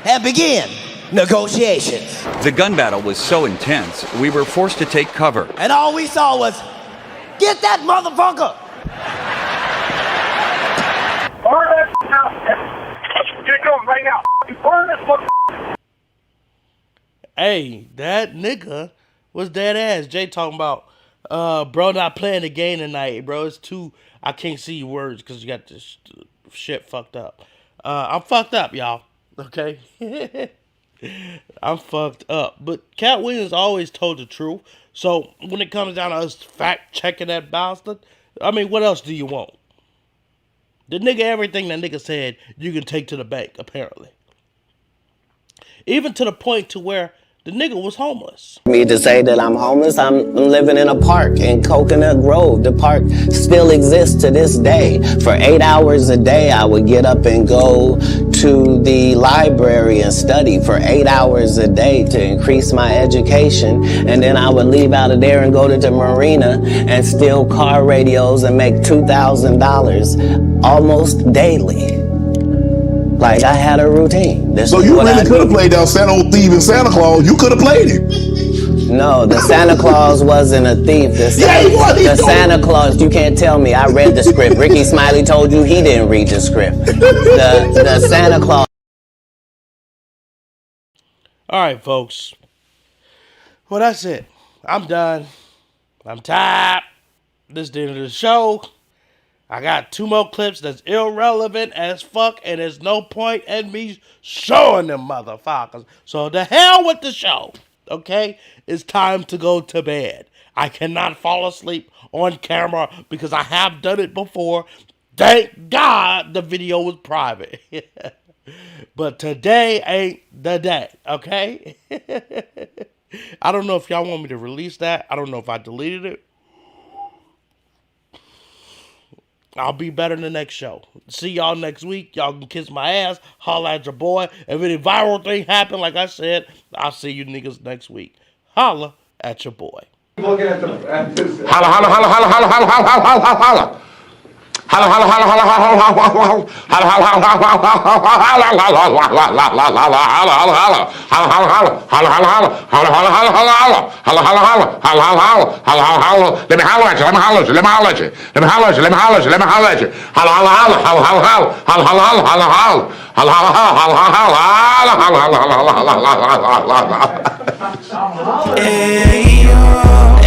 and begin negotiations. The gun battle was so intense, we were forced to take cover. And all we saw was, get that motherfucker! Burn that house. Get it going right now. Burn this motherfucker. Hey, that nigga was dead ass. Jay talking about, bro, not playing the game tonight, bro. It's too, I can't see your words because you got this shit fucked up. I'm fucked up, y'all. Okay? I'm fucked up. But Katt Williams always told the truth. So when it comes down to us fact checking that bastard, I mean, what else do you want? The nigga, everything that nigga said, you can take to the bank, apparently. Even to the point to where the nigga was homeless. Me to say that I'm homeless, I'm living in a park in Coconut Grove. The park still exists to this day. For 8 hours a day, I would get up and go to the library and study for 8 hours a day to increase my education. And then I would leave out of there and go to the marina and steal car radios and make $2,000 almost daily. Like, I had a routine. So you really could have played that Santa old thief and Santa Claus. You could have played it. No, the Santa Claus wasn't a thief. The Santa Claus, you can't tell me. I read the script. Ricky Smiley told you he didn't read the script. The Santa Claus. All right, folks. Well, that's it. I'm done. I'm tired. This is the end of the show. I got 2 more clips that's irrelevant as fuck, and there's no point in me showing them motherfuckers. So the hell with the show, okay? It's time to go to bed. I cannot fall asleep on camera because I have done it before. Thank God the video was private. But today ain't the day, okay? I don't know if y'all want me to release that. I don't know if I deleted it. I'll be better in the next show. See y'all next week. Y'all can kiss my ass. Holla at your boy. If any viral thing happen, like I said, I'll see you niggas next week. Holla at your boy. Looking at this. Holla, holla, holla, holla, holla, holla, holla, holla, holla, holla. Holla, holla, holla, holla, holla, holla, holla, holla. Holla, holla, holla, holla, holla, holla, holla. Let me holler at you. Let me holler at you. Let me holler at you. Let me holler at you. Let me holler at you. Let me holler at you. Holla, holla, holla, holla, holla, holla. Holla, holla, holla, holla, holla. Holla, holla, holla, holla, holla, holla, holla, holla, holla, holla, holla, holla, holla. Hey, yo.